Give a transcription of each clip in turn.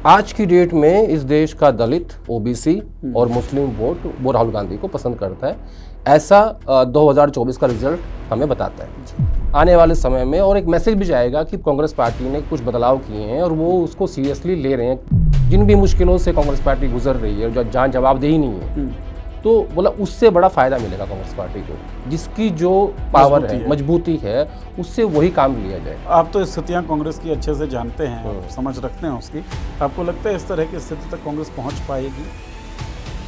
आज की डेट में इस देश का दलित, ओबीसी और मुस्लिम वोट वो राहुल गांधी को पसंद करता है, ऐसा 2024 का रिजल्ट हमें बताता है। आने वाले समय में और एक मैसेज भी जाएगा कि कांग्रेस पार्टी ने कुछ बदलाव किए हैं और वो उसको सीरियसली ले रहे हैं। जिन भी मुश्किलों से कांग्रेस पार्टी गुजर रही है, जहाँ जवाबदेही नहीं है, तो बोला उससे बड़ा फायदा मिलेगा कांग्रेस पार्टी को, जिसकी जो पावर है, मजबूती है, उससे वही काम लिया जाए। आप तो स्थितियां कांग्रेस की अच्छे से जानते हैं, समझ रखते हैं उसकी। आपको लगता है इस तरह की स्थिति तक कांग्रेस पहुंच पाएगी?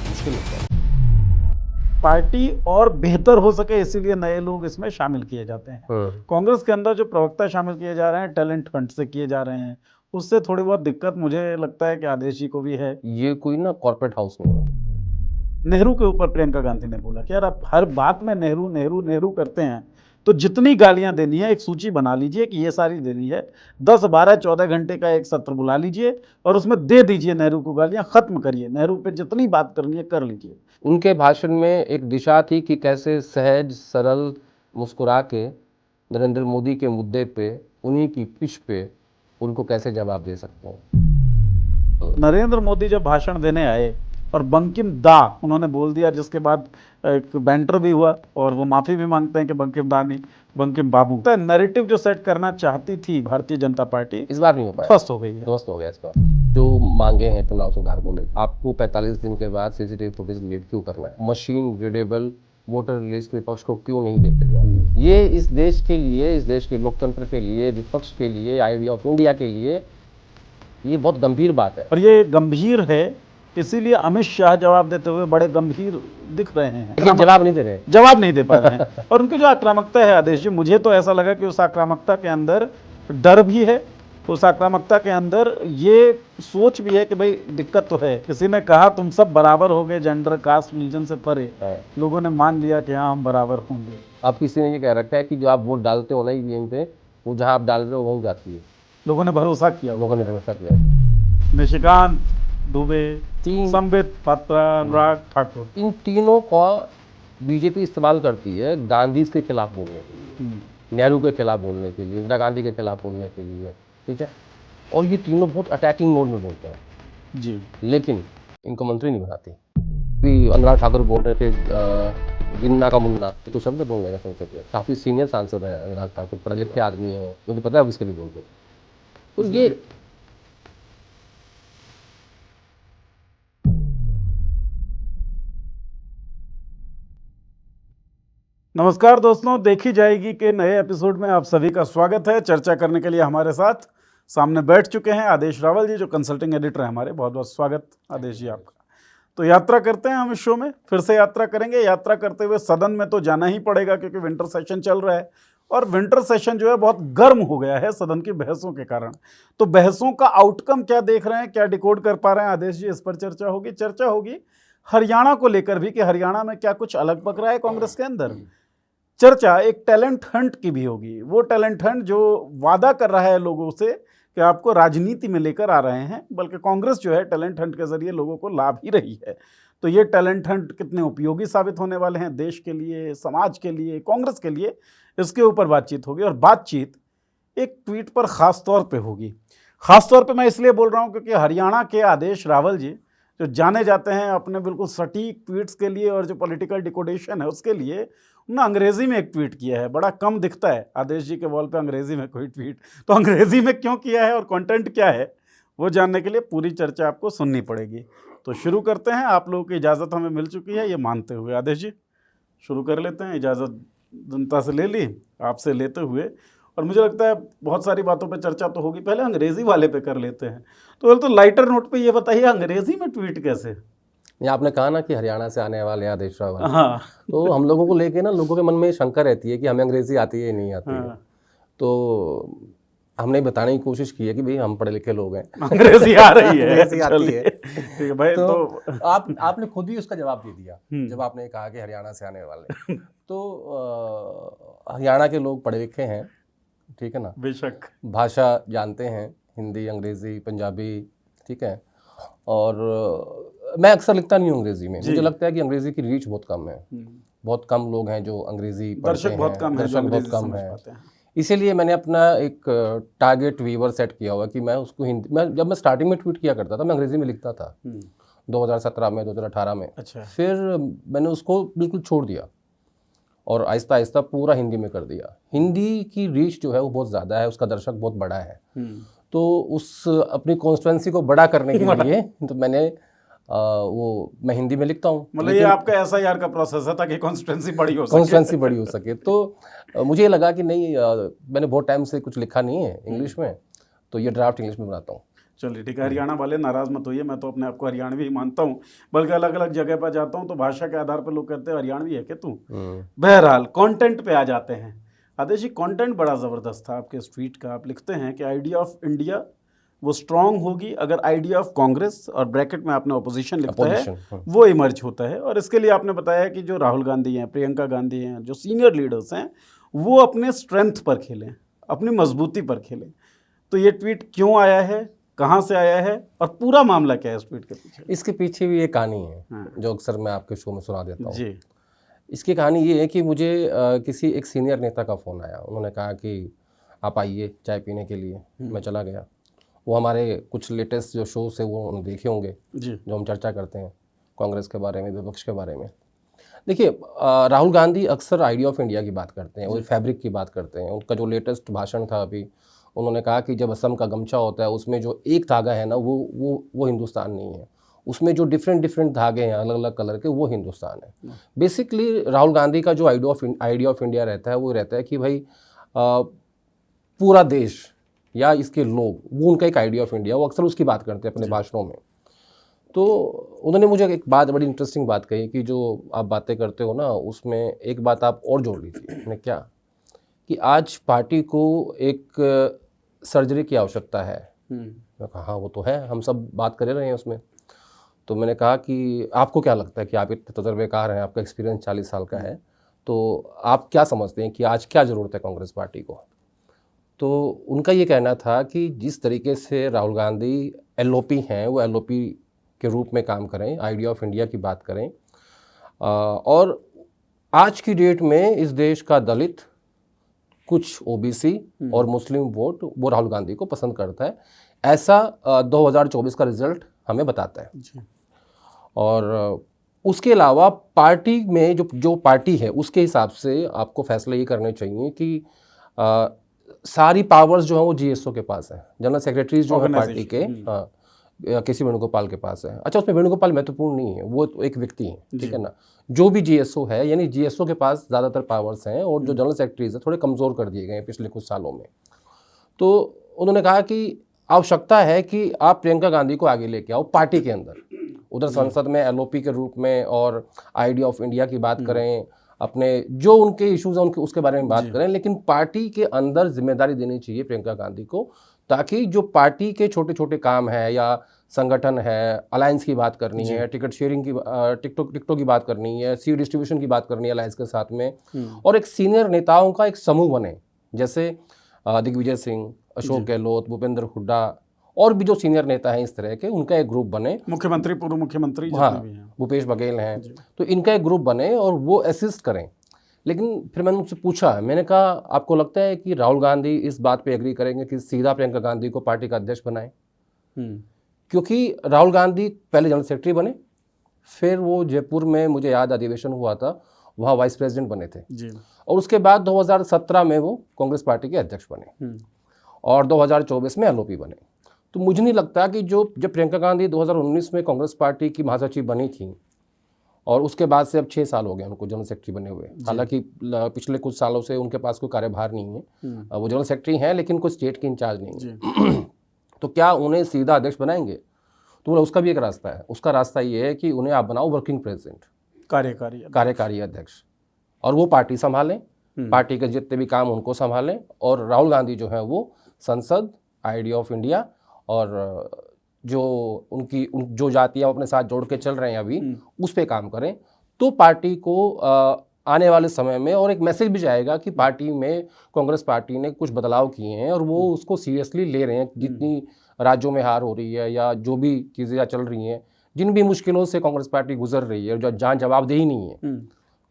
मुश्किल लगता है। पार्टी और बेहतर हो सके इसीलिए नए लोग इसमें शामिल किए जाते हैं। कांग्रेस के अंदर जो प्रवक्ता शामिल किए जा रहे हैं, टैलेंट हंट से किए जा रहे हैं, उससे थोड़ी बहुत दिक्कत मुझे लगता है कि आदेश जी को भी है। ये कोई ना कॉर्पोरेट हाउस नहीं है। नेहरू के ऊपर प्रियंका गांधी ने बोला कि यार आप हर बात में नेहरू नेहरू नेहरू करते हैं, तो जितनी गालियां देनी है एक सूची बना लीजिए कि ये सारी देनी है, 10, 12, 14 घंटे का एक सत्र बुला लीजिए और उसमें दे दीजिए नेहरू को गालियां, खत्म करिए, नेहरू पे जितनी बात करनी है कर लीजिए। उनके भाषण में एक दिशा थी कि कैसे सहज सरल मुस्कुरा के नरेंद्र मोदी के मुद्दे पे, उन्हीं की पिच पे उनको कैसे जवाब दे सकते हैं। नरेंद्र मोदी जब भाषण देने आए और बंकिम दा उन्होंने बोल दिया, जिसके बाद एक बैंटर भी हुआ और वो माफ़ी भी मांगते हैं कि बंकिम दा नहीं, बंकिम बाबू। तो नैरेटिव जो सेट करना चाहती थी भारतीय जनता पार्टी, इस बार नहीं हो पाया, ध्वस्त हो गई है। ध्वस्त हो गया इस बार। जो मांगे हैं चुनाव सुधार को लेकर, आपको 45 दिन के बाद सीसीटीवी फुटेज डिलीट क्यों करना है, मशीन रीडेबल वोटर लिस्ट विपक्ष को क्यों नहीं देते, ये इस देश के लिए, इस देश के लोकतंत्र के लिए, विपक्ष के लिए, आइडिया ऑफ इंडिया के लिए ये बहुत गंभीर बात है। और ये गंभीर है, इसीलिए अमित शाह जवाब देते हुए बड़े गंभीर दिख रहे हैं, लेकिन जवाब नहीं दे रहे, जवाब नहीं दे पा रहे हैं। और उनकी जो आक्रामकता है आदेश जी, मुझे तो ऐसा लगा कि उस आक्रामकता के अंदर डर भी है, उस आक्रामकता के अंदर ये सोच भी है कि भाई दिक्कत तो है। किसी ने कहा तुम सब बराबर हो गए, जेंडर कास्ट रिलीजन से परे, लोगों ने मान लिया कि हाँ हम बराबर होंगे। अब किसी ने ये कह रखा है कि जो आप वोट डालते हो ना ईवीएम पे, वो जहाँ आप डाल रहे हो वहीं जाती है। लोगों ने भरोसा किया, लोगों ने भरोसा किया। निशिकांत दुबे, संबित पात्रा, अनुराग ठाकुर, इन तीनों का बीजेपी इस्तेमाल करती है गांधी के खिलाफ बोलने के लिए, नेहरू के खिलाफ बोलने के लिए, इंदिरा गांधी के खिलाफ बोलने के लिए, ठीक है। और ये तीनों बहुत अटैकिंग मोड में बोलते हैं जी, लेकिन इनको मंत्री नहीं बनाती। भी अनुराग ठाकुर बोल रहे थे गिन्ना का मुन्ना, तो शब्द बोल रहे हैं। काफी सीनियर सांसद है अनुराग ठाकुर, पढ़े लिखे आदमी है, मुझे पता है उसके भी बोल रहे। तो ये नमस्कार दोस्तों, देखी जाएगी के नए एपिसोड में आप सभी का स्वागत है। चर्चा करने के लिए हमारे साथ सामने बैठ चुके हैं आदेश रावल जी, जो कंसल्टिंग एडिटर हैं हमारे। बहुत बहुत स्वागत आदेश जी आपका। तो यात्रा करते हैं हम इस शो में, फिर से यात्रा करेंगे। यात्रा करते हुए सदन में तो जाना ही पड़ेगा क्योंकि विंटर सेशन चल रहा है और विंटर सेशन जो है बहुत गर्म हो गया है सदन की बहसों के कारण। तो बहसों का आउटकम क्या देख रहे हैं, क्या डिकोड कर पा रहे हैं आदेश जी, इस पर चर्चा होगी। हरियाणा को लेकर भी कि हरियाणा में क्या कुछ अलग पक रहा है कांग्रेस के अंदर। चर्चा एक टैलेंट हंट की भी होगी, वो टैलेंट हंट जो वादा कर रहा है लोगों से कि आपको राजनीति में लेकर आ रहे हैं, बल्कि कांग्रेस जो है टैलेंट हंट के जरिए लोगों को लाभ ही रही है। तो ये टैलेंट हंट कितने उपयोगी साबित होने वाले हैं देश के लिए, समाज के लिए, कांग्रेस के लिए, इसके ऊपर बातचीत होगी। और बातचीत एक ट्वीट पर खास तौर पे होगी। खास तौर पे मैं इसलिए बोल रहा हूँ क्योंकि हरियाणा के आदेश रावल जी, जो जाने जाते हैं अपने बिल्कुल सटीक ट्वीट्स के लिए और जो पॉलिटिकल डिकोडेशन है उसके लिए, उन्होंने अंग्रेजी में एक ट्वीट किया है। बड़ा कम दिखता है आदेश जी के वॉल पे अंग्रेजी में कोई ट्वीट, तो अंग्रेजी में क्यों किया है और कंटेंट क्या है वो जानने के लिए पूरी चर्चा आपको सुननी पड़ेगी। तो शुरू करते हैं। आप लोगों की इजाज़त हमें मिल चुकी है ये मानते हुए आदेश जी शुरू कर लेते हैं। इजाज़त जनता से ले ली, आपसे लेते हुए, और मुझे लगता है बहुत सारी बातों पे चर्चा तो होगी, पहले अंग्रेजी वाले पे कर लेते हैं। तो लाइटर नोट पे ये बताइए, अंग्रेजी में ट्वीट कैसे? ये आपने कहा ना कि हरियाणा से आने वाले आदेश रावल, हाँ, तो हम लोगों को लेके ना, लोगों के मन में शंका रहती है कि हमें अंग्रेजी आती है नहीं आती है। तो हमने बताने की कोशिश की है कि भाई हम पढ़े लिखे लोग हैं, अंग्रेजी आ रही है, अंग्रेजी आती है। ठीक है भाई। तो आपने खुद ही उसका जवाब दे दिया जब आपने कहा कि हरियाणा से आने वाले। तो हरियाणा के लोग पढ़े लिखे हैं, ठीक है ना, बेशक भाषा जानते हैं, हिंदी, अंग्रेजी, पंजाबी, ठीक है। और मैं अक्सर लिखता नहीं हूँ अंग्रेजी में, मुझे लगता है कि अंग्रेजी की रीच बहुत कम है। बहुत कम लोग हैं जो अंग्रेजी पढ़ते हैं, दर्शक बहुत कम है। इसीलिए मैंने अपना एक टारगेट व्यूअर सेट किया हुआ कि मैं उसको हिंदी में, जब मैं स्टार्टिंग में ट्वीट किया करता था मैं अंग्रेजी में लिखता था 2017 में, 2018 में। अच्छा। फिर मैंने उसको बिल्कुल छोड़ दिया और आहिस्ता आहिस्ता पूरा हिंदी में कर दिया। हिंदी की रीच जो है वो बहुत ज़्यादा है, उसका दर्शक बहुत बड़ा है। तो उस अपनी कॉन्स्टिट्यूंसी को बड़ा करने के लिए तो मैंने मैं हिंदी में लिखता हूँ। मतलब ये आपका SIR का प्रोसेस है ताकि कॉन्स्टिट्यूंसी बड़ी हो सके। कॉन्स्टिट्यूंसी बड़ी हो सके। तो मुझे लगा कि नहीं, मैंने बहुत टाइम से कुछ लिखा नहीं है इंग्लिश में, तो ये ड्राफ्ट इंग्लिश में बनाता हूँ। चलिए ठीक है, हरियाणा वाले नाराज मत होइए, मैं तो अपने आप को हरियाणवी ही मानता हूँ, बल्कि अलग अलग जगह पर जाता हूँ तो भाषा के आधार पर लोग कहते हैं हरियाणवी है क्या तू। बहरहाल कंटेंट पे आ जाते हैं। आदेश जी, कंटेंट बड़ा ज़बरदस्त था आपके इस ट्वीट का। आप लिखते हैं कि आइडिया ऑफ इंडिया वो स्ट्रांग होगी अगर आइडिया ऑफ कांग्रेस, और ब्रैकेट में आपने ऑपोजिशन लिखता है, वो इमर्ज होता है। और इसके लिए आपने बताया कि जो राहुल गांधी हैं, प्रियंका गांधी हैं, जो सीनियर लीडर्स हैं, वो अपने स्ट्रेंथ पर खेलें, अपनी मजबूती पर खेलें। तो ये ट्वीट क्यों आया है, कहाँ से आया है, और पूरा मामला क्या है इस ट्वीट के पीछे? इसके पीछे भी एक कहानी है जो अक्सर मैं आपके शो में सुना देता हूँ जी। इसकी कहानी ये है कि मुझे किसी एक सीनियर नेता का फ़ोन आया। उन्होंने कहा कि आप आइए चाय पीने के लिए। मैं चला गया। वो हमारे कुछ लेटेस्ट जो शोज़ है वो उन्होंने देखे होंगे जी। जो हम चर्चा करते हैं कांग्रेस के बारे में, विपक्ष के बारे में। देखिए, राहुल गांधी अक्सर आइडिया ऑफ इंडिया की बात करते हैं, वो फैब्रिक की बात करते हैं। उनका जो लेटेस्ट भाषण था अभी, उन्होंने कहा कि जब असम का गमछा होता है उसमें जो एक धागा है ना वो हिंदुस्तान नहीं है, उसमें जो डिफरेंट धागे हैं अलग अलग कलर के, वो हिंदुस्तान है। बेसिकली राहुल गांधी का जो आइडिया ऑफ इंडिया रहता है वो रहता है कि भाई पूरा देश या इसके लोग, वो उनका एक आइडिया ऑफ इंडिया, वो अक्सर उसकी बात करते हैं अपने भाषणों में। तो उन्होंने मुझे एक बात, बड़ी इंटरेस्टिंग बात कही कि जो आप बातें करते हो ना उसमें एक बात आप और जोड़ लीजिए। मैंने क्या कि आज पार्टी को एक सर्जरी की आवश्यकता है। मैं कहा हाँ वो तो है, हम सब बात कर रहे हैं उसमें। तो मैंने कहा कि आपको क्या लगता है कि आप इतने तजुर्बेकार हैं, आपका एक्सपीरियंस 40 साल का है, तो आप क्या समझते हैं कि आज क्या ज़रूरत है कांग्रेस पार्टी को? तो उनका ये कहना था कि जिस तरीके से राहुल गांधी LOP हैं वो LOP के रूप में काम करें, आइडिया ऑफ इंडिया की बात करें। और आज की डेट में इस देश का दलित, कुछ OBC और मुस्लिम वोट वो राहुल गांधी को पसंद करता है, ऐसा 2024 का रिजल्ट हमें बताता है जी। और उसके अलावा पार्टी में जो पार्टी है उसके हिसाब से आपको फैसले ये करने चाहिए कि सारी पावर्स जो है वो GSO के पास है, जनरल सेक्रेटरीज जो है पार्टी के, हाँ, KC वेणुगोपाल के पास है। अच्छा, उसमें वेणुगोपाल महत्वपूर्ण नहीं है, वो तो एक व्यक्ति है, ठीक है ना। जो भी GSO है, यानी GSO के पास ज़्यादातर पावर्स हैं और जो जनरल सेक्रेटरीज है थोड़े कमज़ोर कर दिए गए हैं पिछले कुछ सालों में। तो उन्होंने कहा कि आवश्यकता है कि आप प्रियंका गांधी को आगे लेके आओ पार्टी के अंदर, उधर संसद में LOP के रूप में, और आइडिया ऑफ इंडिया की बात करें, अपने जो उनके इश्यूज हैं उनके उसके बारे में बात करें, लेकिन पार्टी के अंदर जिम्मेदारी देनी चाहिए प्रियंका गांधी को, ताकि जो पार्टी के छोटे छोटे काम है या संगठन है, अलायंस की बात करनी है, टिकट शेयरिंग की, टिकटों की बात करनी है, सीट डिस्ट्रीब्यूशन की बात करनी है अलायंस के साथ में, और एक सीनियर नेताओं का एक समूह बने, जैसे दिग्विजय सिंह, अशोक गहलोत, भूपेंद्र हुड्डा और भी जो सीनियर नेता हैं इस तरह के, उनका एक ग्रुप बने, मुख्यमंत्री, पूर्व मुख्यमंत्री, हाँ, भूपेश बघेल हैं, तो इनका एक ग्रुप बने और वो असिस्ट करें। लेकिन फिर मैंने उनसे पूछा, मैंने कहा आपको लगता है कि राहुल गांधी इस बात पे एग्री करेंगे कि सीधा प्रियंका गांधी को पार्टी का अध्यक्ष बनाएं? क्योंकि राहुल गांधी पहले जनरल सेक्रेटरी बने, फिर वो जयपुर में, मुझे याद अधिवेशन हुआ था, वहाँ वाइस प्रेसिडेंट बने थे जी। और उसके बाद 2017 में वो कांग्रेस पार्टी के अध्यक्ष बने और 2024 में LOP बने। तो मुझे नहीं लगता कि जब प्रियंका गांधी 2019 में कांग्रेस पार्टी की महासचिव बनी थी और उसके बाद से अब 6 साल हो गए उनको जनरल सेक्रेटरी बने हुए, हालांकि पिछले कुछ सालों से उनके पास कोई कार्यभार नहीं है, वो जनरल सेक्रेटरी हैं लेकिन कोई स्टेट की इंचार्ज नहीं है। तो क्या उन्हें सीधा अध्यक्ष बनाएंगे? तो उसका भी एक रास्ता है, उसका रास्ता ये है कि उन्हें आप बनाओ वर्किंग प्रेसिडेंट, कार्यकारी अध्यक्ष, और वो पार्टी संभालें, पार्टी के जितने भी काम उनको संभालें, और राहुल गांधी जो है वो संसद, आइडिया ऑफ इंडिया और जो उनकी जो जातियाँ अपने साथ जोड़ के चल रहे हैं अभी, उस पे काम करें। तो पार्टी को आने वाले समय में और एक मैसेज भी जाएगा कि पार्टी में, कांग्रेस पार्टी ने कुछ बदलाव किए हैं और वो उसको सीरियसली ले रहे हैं। जितनी राज्यों में हार हो रही है या जो भी चीज़ें चल रही हैं, जिन भी मुश्किलों से कांग्रेस पार्टी गुजर रही है, जो जहाँ जवाबदेही नहीं है,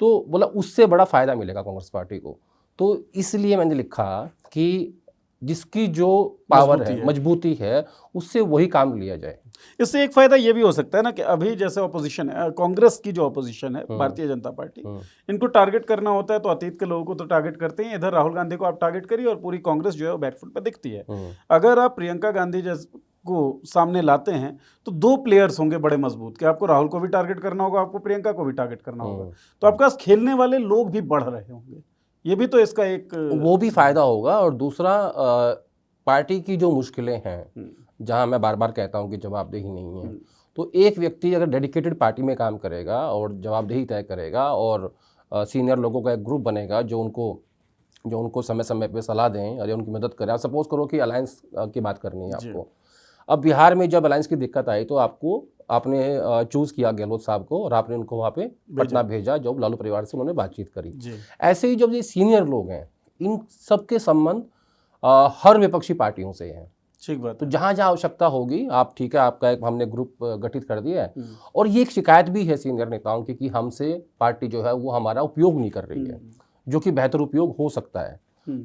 तो बोला उससे बड़ा फ़ायदा मिलेगा कांग्रेस पार्टी को। तो इसलिए मैंने लिखा कि जिसकी जो पावर मजबूती है, है। मजबूती है, उससे वही काम लिया जाए। इससे एक फायदा ये भी हो सकता है ना कि अभी जैसे ऑपोजिशन है, कांग्रेस की जो ऑपोजिशन है, भारतीय जनता पार्टी, इनको टारगेट करना होता है तो अतीत के लोगों को तो टारगेट करते हैं, इधर राहुल गांधी को आप टारगेट करिए और पूरी कांग्रेस जो है वो बैकफुट पे दिखती है। अगर आप प्रियंका गांधी जैसे को सामने लाते हैं तो दो प्लेयर्स होंगे बड़े मजबूत कि आपको राहुल को भी टारगेट करना होगा, आपको प्रियंका को भी टारगेट करना होगा, तो आपके पास खेलने वाले लोग भी बढ़ रहे होंगे। ये भी तो इसका एक वो भी फायदा होगा। और दूसरा, पार्टी की जो मुश्किलें हैं, जहां मैं बार बार कहता हूं कि जवाबदेही नहीं है, तो एक व्यक्ति अगर डेडिकेटेड पार्टी में काम करेगा और जवाबदेही तय करेगा और सीनियर लोगों का एक ग्रुप बनेगा जो उनको समय समय पे सलाह दें और उनकी मदद करें। आप सपोज करो कि अलायंस की बात करनी है आपको। अब बिहार में जब अलायंस की दिक्कत आई तो आपने चूज़ किया गहलोत साहब को और आपने उनको वहाँ पे पटना भेजा, जब लालू परिवार से उन्होंने बातचीत करी। ऐसे ही जब ये सीनियर लोग हैं, इन सबके संबंध हर विपक्षी पार्टियों से हैं। ठीक बात। तो जहाँ जहाँ आवश्यकता होगी, आप ठीक है, आपका एक हमने ग्रुप गठित कर दिया है। और ये एक शिकायत भी है सीनियर नेताओं की कि हमसे पार्टी जो है वो हमारा उपयोग नहीं कर रही है, जो कि बेहतर उपयोग हो सकता है।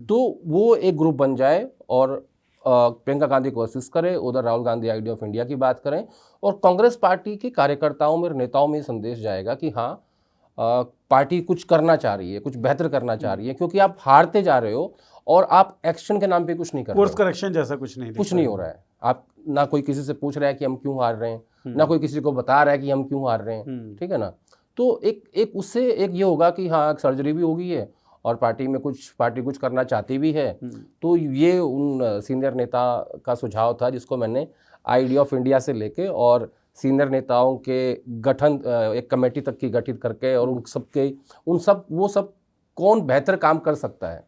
तो वो एक ग्रुप बन जाए और प्रियंका गांधी को असिस्ट करें, उधर Rahul Gandhi idea of India की बात करें, और कांग्रेस पार्टी के कार्यकर्ताओं में और नेताओं में संदेश जाएगा कि हाँ, पार्टी कुछ करना चाह रही है, कुछ बेहतर करना चाह रही है, क्योंकि आप हारते जा रहे हो और आप एक्शन के नाम पे कुछ नहीं कर रहे हो। कोर्स करेक्शन जैसा कुछ नहीं हो रहा है। आप ना कोई किसी से पूछ रहा है कि हम क्यों हार रहे हैं, ना कोई किसी को बता रहा है कि हम क्यों हार रहे हैं। ठीक है ना। तो एक उससे एक ये होगा कि हाँ, एक सर्जरी भी होगी है और पार्टी कुछ करना चाहती भी है। तो ये उन सीनियर नेता का सुझाव था जिसको मैंने आइडिया ऑफ इंडिया से लेके और सीनियर नेताओं के गठन एक कमेटी तक की गठित करके और वो सब कौन बेहतर काम कर सकता है,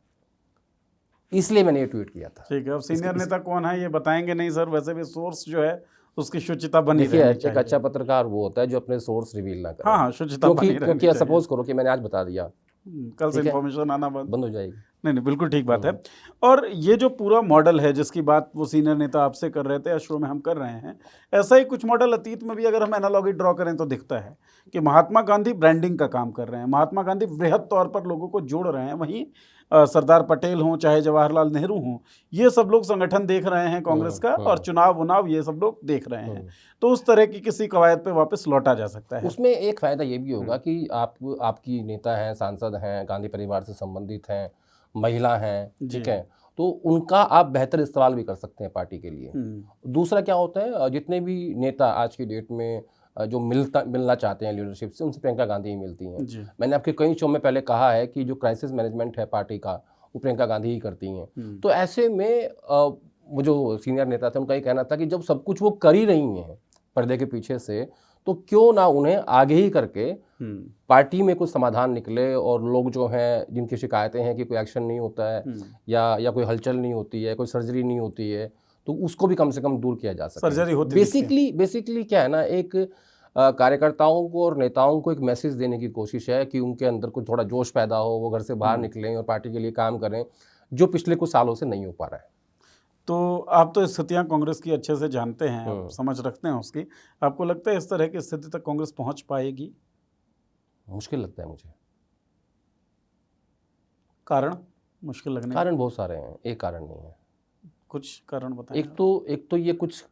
इसलिए मैंने ये ट्वीट किया था। ठीक है। अब सीनियर नेता कौन है ये बताएंगे नहीं सर, वैसे भी सोर्स जो है उसकी शुचिता बनी रहनी चाहिए। एक अच्छा पत्रकार वो होता है जो अपने सोर्स रिवील ना करे। हाँ, शुचिता बनी रहनी चाहिए। क्योंकि सपोज करो कि मैंने आज बता दिया, कल से इन्फॉर्मेशन आना बंद हो जाएगी। नहीं, बिल्कुल ठीक बात है। और ये जो पूरा मॉडल है जिसकी बात वो सीनियर नेता आपसे कर रहे थे या शो में हम कर रहे हैं, ऐसा ही कुछ मॉडल अतीत में भी अगर हम एनालॉजी ड्रॉ करें तो दिखता है कि महात्मा गांधी ब्रांडिंग का काम कर रहे हैं, महात्मा गांधी वृहद तौर पर लोगों को जोड़ रहे हैं। वहीं सरदार पटेल हों चाहे जवाहरलाल नेहरू हों, ये सब लोग संगठन देख रहे हैं कांग्रेस का, और चुनाव ये सब लोग देख रहे हैं। तो उस तरह की किसी कवायद पे वापस लौटा जा सकता है। उसमें एक फायदा ये भी होगा कि आपकी नेता हैं, सांसद हैं, गांधी परिवार से संबंधित हैं, महिला हैं, ठीक है, तो उनका आप बेहतर इस्तेमाल भी कर सकते हैं पार्टी के लिए। दूसरा क्या होता है, जितने भी नेता आज की डेट में जो मिलना चाहते हैं लीडरशिप से, उनसे प्रियंका गांधी ही मिलती हैं। मैंने आपके कई शो में पहले कहा है कि जो क्राइसिस मैनेजमेंट है पार्टी का, वो प्रियंका गांधी ही करती हैं। तो ऐसे में वो जो सीनियर नेता थे उनका ये कहना था कि जब सब कुछ वो कर ही रही हैं पर्दे के पीछे से, तो क्यों ना उन्हें आगे ही करके पार्टी में कुछ समाधान निकले और लोग जो हैं जिनकी शिकायतें हैं कि कोई एक्शन नहीं होता है या कोई हलचल नहीं होती है, कोई सर्जरी नहीं होती है, तो उसको भी कम से कम दूर किया जा सकता है। सर्जरी होती बेसिकली क्या है ना, एक कार्यकर्ताओं को और नेताओं को एक मैसेज देने की कोशिश है कि उनके अंदर कुछ थोड़ा जोश पैदा हो, वो घर से बाहर निकलें और पार्टी के लिए काम करें, जो पिछले कुछ सालों से नहीं हो पा रहा है। तो आप तो स्थितियां कांग्रेस की अच्छे से जानते हैं, आप समझ रखते हैं उसकी। आपको लगता है इस तरह की स्थिति तक कांग्रेस पहुंच पाएगी? मुश्किल लगता है मुझे। कारण मुश्किल लगने कारण बहुत सारे हैं, एक कारण नहीं है। कुछ कारण बताएं। एक तो ये कुछ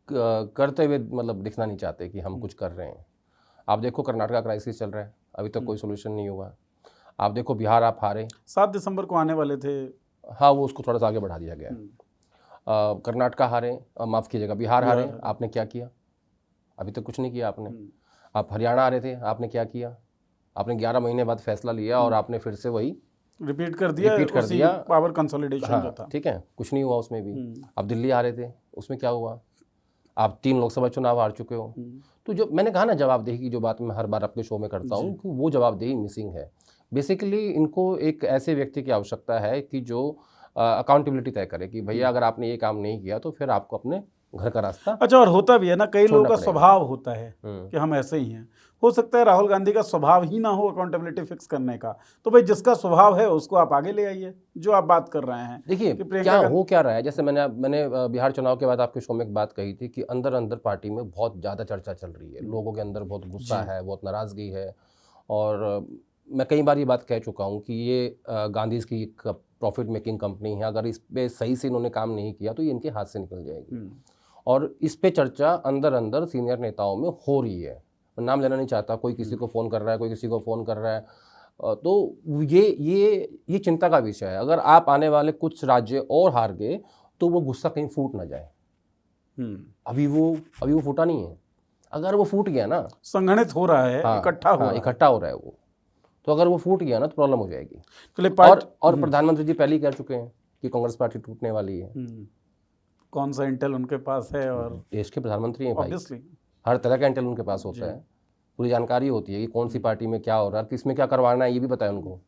करते हुए मतलब दिखना नहीं चाहते कि हम कुछ कर रहे हैं। आप देखो कर्नाटका क्राइसिस चल रहा है, अभी तक कोई सोल्यूशन नहीं हुआ। आप देखो बिहार आप हारे, 7 दिसंबर को आने वाले थे। हाँ, वो उसको थोड़ा सा आगे बढ़ा दिया गया। कर्नाटका हारे, माफ़ कीजिएगा, बिहार हारे, आपने क्या किया? अभी तक कुछ नहीं किया आपने। आप हरियाणा आ रहे थे, आपने क्या किया? आपने 11 महीने बाद फैसला लिया और आपने फिर से वही रिपीट कर दिया पावर कंसोलिडेशन जो था। ठीक है, कुछ नहीं हुआ उसमें भी। आप दिल्ली आ रहे थे, उसमें क्या हुआ? आप 3 लोकसभा चुनाव हार चुके हो। तो जो मैंने कहा ना, जवाबदेही की जो बात मैं हर बार अपने शो में करता हूँ कि वो जवाबदेही मिसिंग है। बेसिकली इनको एक ऐसे व्यक्ति की आवश्यकता है कि जो अकाउंटेबिलिटी तय करे कि भैया अगर आपने ये काम नहीं किया तो फिर आपको अपने घर का रास्ता। अच्छा, और होता भी है ना, कई लोगों का स्वभाव होता है कि हम ऐसे ही हैं। हो सकता है राहुल गांधी का स्वभाव ही ना हो अकाउंटेबिलिटी फिक्स करने का, तो भाई जिसका स्वभाव है उसको आप आगे ले आइए, जो आप बात कर रहे हैं। देखिए क्या रहा है, जैसे मैंने बिहार चुनाव के बाद आपके शो में एक बात कही थी कि अंदर अंदर पार्टी में बहुत ज़्यादा चर्चा चल रही है, लोगों के अंदर बहुत गुस्सा है, बहुत नाराज़गी है, और मैं कई बार ये बात कह चुका हूँ कि ये गांधीज की एक प्रॉफिट मेकिंग कंपनी है। अगर इस पे सही से इन्होंने काम नहीं किया तो ये इनके हाथ से निकल जाएगी। और इस पे चर्चा अंदर अंदर सीनियर नेताओं में हो रही है। मैं नाम लेना नहीं चाहता, कोई किसी को फ़ोन कर रहा है, कोई किसी को फ़ोन कर रहा है। तो ये चिंता का विषय है। अगर आप आने वाले कुछ राज्य और हार गए तो वो गुस्सा कहीं फूट ना जाए। अभी वो फूटा नहीं है। अगर वो फूट गया ना, संगठित हो रहा है, इकट्ठा हो रहा है वो, तो अगर वो फूट गया ना तो प्रॉब्लम हो जाएगी। तो और प्रधानमंत्री जी पहले ही कह चुके हैं कि कांग्रेस पार्टी टूटने वाली है। कौन सा इंटेल उनके पास है? और देश के प्रधानमंत्री हैं भाई, ऑब्वियसली हर तरह का इंटेल उनके पास होता है। पूरी जानकारी होती है कि कौन सी पार्टी में क्या हो रहा है, किसमें क्या करवाना है, ये भी पता है उनको।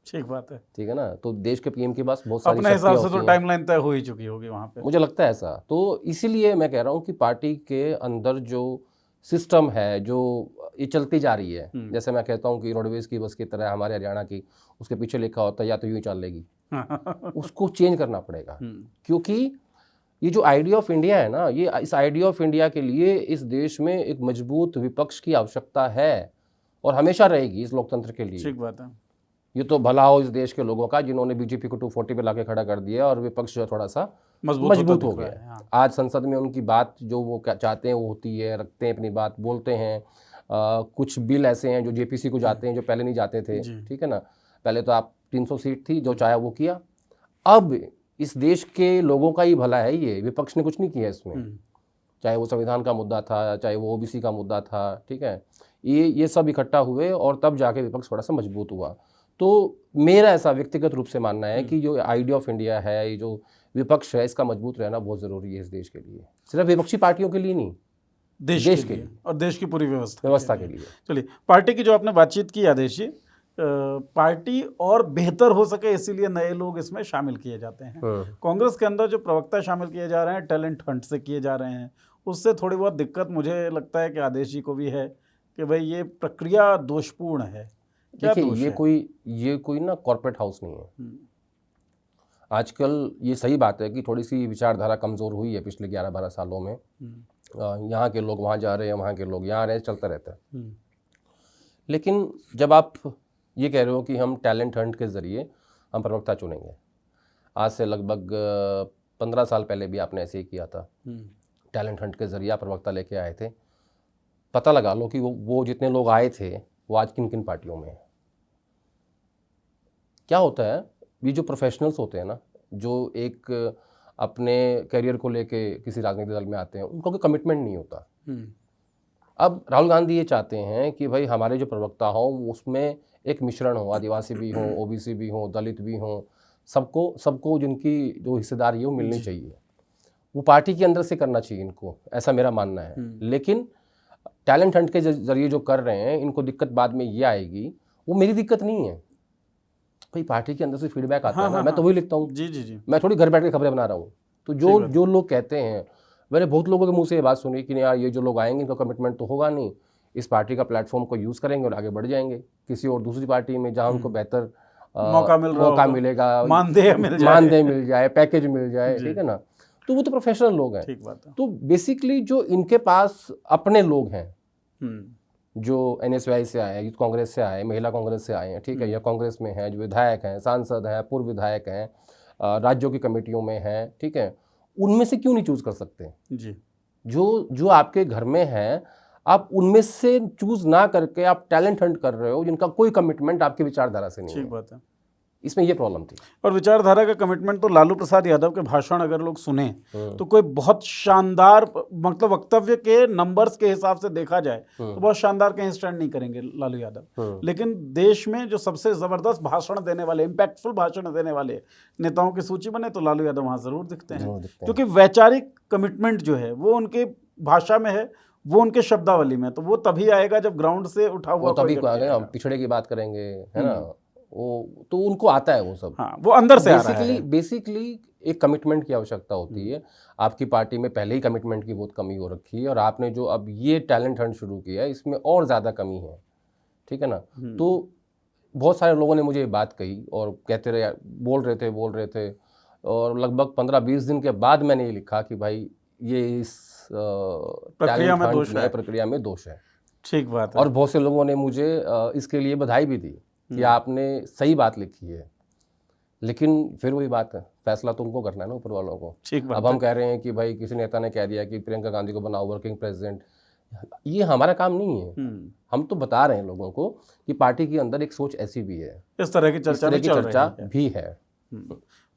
ठीक बात है, ठीक है ना। तो देश के पीएम के पास बहुत सारी अपने हिसाब से शक्तियां तो होती हैं। टाइमलाइन तय हो ही चुकी होगी वहाँ पे, मुझे लगता है ऐसा। तो इसीलिए मैं कह रहा हूँ कि पार्टी के अंदर जो सिस्टम है, जो ये चलती जा रही है, जैसे मैं कहता हूँ कि रोडवेज की बस की तरह हमारे हरियाणा की, उसके पीछे लिखा होता है या तो यूँ ही चल लेगी, उसको चेंज करना पड़ेगा। क्योंकि ये जो आइडिया ऑफ इंडिया है ना, ये इस आइडिया ऑफ इंडिया के लिए इस देश में एक मजबूत विपक्ष की आवश्यकता है और हमेशा रहेगी इस लोकतंत्र के लिए। ठीक बात है। ये तो भला हो इस देश के लोगों का जिन्होंने बीजेपी को 240 पे लाके खड़ा कर दिया और विपक्ष जो थोड़ा सा मजबूत हो गया। आज संसद में उनकी बात जो वो चाहते हैं वो होती है, रखते हैं अपनी बात, बोलते हैं। कुछ बिल ऐसे हैं जो जेपीसी को जाते हैं जो पहले नहीं जाते थे। ठीक है ना। पहले तो आप 300 सीट थी, जो चाहे वो किया। अब इस देश के लोगों का ही भला है ये, विपक्ष ने कुछ नहीं किया इसमें। चाहे वो संविधान का मुद्दा था, चाहे वो ओबीसी का मुद्दा था। ठीक है, ये सब इकट्ठा हुए और तब जाके विपक्ष थोड़ा सा मजबूत हुआ। तो मेरा ऐसा व्यक्तिगत रूप से मानना है कि जो आइडिया ऑफ इंडिया है, ये जो विपक्ष है, इसका मजबूत रहना बहुत ज़रूरी है इस देश के लिए। सिर्फ विपक्षी पार्टियों के लिए नहीं, देश के लिए और देश की पूरी व्यवस्था के लिए। चलिए, पार्टी की जो आपने बातचीत की आदेश जी, पार्टी और बेहतर हो सके इसीलिए नए लोग इसमें शामिल किए जाते हैं। कांग्रेस के अंदर जो प्रवक्ता शामिल किए जा रहे हैं, टैलेंट हंट से किए जा रहे हैं, उससे थोड़ी बहुत दिक्कत मुझे लगता है कि आदेश जी को भी है कि भाई ये प्रक्रिया दोषपूर्ण है। देखिए, ये कोई ना कॉर्पोरेट हाउस नहीं है। आजकल ये सही बात है कि थोड़ी सी विचारधारा कमज़ोर हुई है पिछले 11-12 सालों में। यहाँ के लोग वहाँ जा रहे हैं, वहाँ के लोग यहाँ आ रहे हैं, चलता रहता है। लेकिन जब आप ये कह रहे हो कि हम टैलेंट हंट के ज़रिए हम प्रवक्ता चुनेंगे, आज से लगभग 15 साल पहले भी आपने ऐसे ही किया था। टैलेंट हंट के ज़रिए आप प्रवक्ता लेके आए थे। पता लगा लो कि वो जितने लोग आए थे वो आज किन किन पार्टियों में हैं। क्या होता है, ये जो प्रोफेशनल्स होते हैं ना, जो एक अपने करियर को लेके किसी राजनीतिक दल में आते हैं, उनको कोई कमिटमेंट नहीं होता। अब राहुल गांधी ये चाहते हैं कि भाई हमारे जो प्रवक्ता हो उसमें एक मिश्रण हो, आदिवासी भी हो, ओबीसी भी हो, दलित भी हो, सबको जिनकी जो हिस्सेदारी है वो मिलनी चाहिए। वो पार्टी के अंदर से करना चाहिए इनको, ऐसा मेरा मानना है। लेकिन टैलेंट हंट के जरिए जो कर रहे हैं, इनको दिक्कत बाद में ये आएगी। वो मेरी दिक्कत नहीं है, भाई पार्टी के अंदर से फीडबैक आता है ना, मैं तो वही लिखता हूँ। जी। मैं थोड़ी घर बैठ के खबरें बना रहा हूँ। तो जो लोग कहते हैं, मैंने बहुत लोगों के मुंह से ये बात सुनी कि यार ये जो लोग आएंगे इनका कमिटमेंट तो होगा नहीं, इस पार्टी का प्लेटफॉर्म को यूज़ करेंगे और आगे बढ़ जाएंगे किसी और दूसरी पार्टी में जहाँ उनको बेहतर मौका मिलेगा, मानदेय मिल जाए, पैकेज मिल जाए। ठीक है ना। तो वो तो प्रोफेशनल लोग हैं। ठीक बात है। तो बेसिकली जो इनके पास अपने लोग हैं, जो एनएसयूआई से आए, यूथ कांग्रेस से आए, महिला कांग्रेस से आए हैं, ठीक है, या कांग्रेस में हैं, जो विधायक हैं, सांसद हैं, पूर्व विधायक हैं, राज्यों की कमेटियों में हैं, ठीक है, उनमें से क्यों नहीं चूज कर सकते जी? जो आपके घर में है, आप उनमें से चूज ना करके आप टैलेंट हंट कर रहे हो जिनका कोई कमिटमेंट आपकी विचारधारा से नहीं है। ठीक बात है। इसमें ये प्रॉब्लम थी। और विचारधारा का कमिटमेंट तो लालू प्रसाद यादव के भाषण अगर लोग सुने तो कोई बहुत शानदार, मतलब वक्तव्य के नंबर्स के हिसाब से देखा जाए तो बहुत शानदार कहीं स्टैंड नहीं करेंगे लालू यादव। लेकिन देश में जो सबसे ज़बरदस्त भाषण देने वाले, इम्पैक्टफुल भाषण देने वाले नेताओं की सूची बने तो लालू यादव वहाँ ज़रूर दिखते हैं, क्योंकि वैचारिक कमिटमेंट जो है वो उनके भाषा में है, वो उनके शब्दावली में, तो वो तभी आएगा जब ग्राउंड से उठा हुआ तभी हम पिछड़े की बात करेंगे, है ना। वो तो उनको आता है वो सब। हाँ, वो अंदर से आ रहा है। बेसिकली एक कमिटमेंट की आवश्यकता होती है। आपकी पार्टी में पहले ही कमिटमेंट की बहुत कमी हो रखी है और आपने जो अब ये टैलेंट हंट शुरू किया है इसमें और ज़्यादा कमी है। ठीक है ना। तो बहुत सारे लोगों ने मुझे ये बात कही और कहते रहे, बोल रहे थे और लगभग 15-20 दिन के बाद मैंने ये लिखा कि भाई ये इस प्रक्रिया में दोष है। ठीक बात है। और बहुत से लोगों ने मुझे इसके लिए बधाई भी दी कि आपने सही बात लिखी है, लेकिन फिर वही बात है, फैसला तुमको करना है ना ऊपर वालों को। ठीक बात अब हम कह रहे हैं कि भाई किसी नेता ने कह दिया कि प्रियंका गांधी को बनाओ वर्किंग प्रेसिडेंट, ये हमारा काम नहीं है। हम तो बता रहे हैं लोगों को कि पार्टी के अंदर एक सोच ऐसी भी है, इस तरह की चर्चा भी चल रही है। भी है।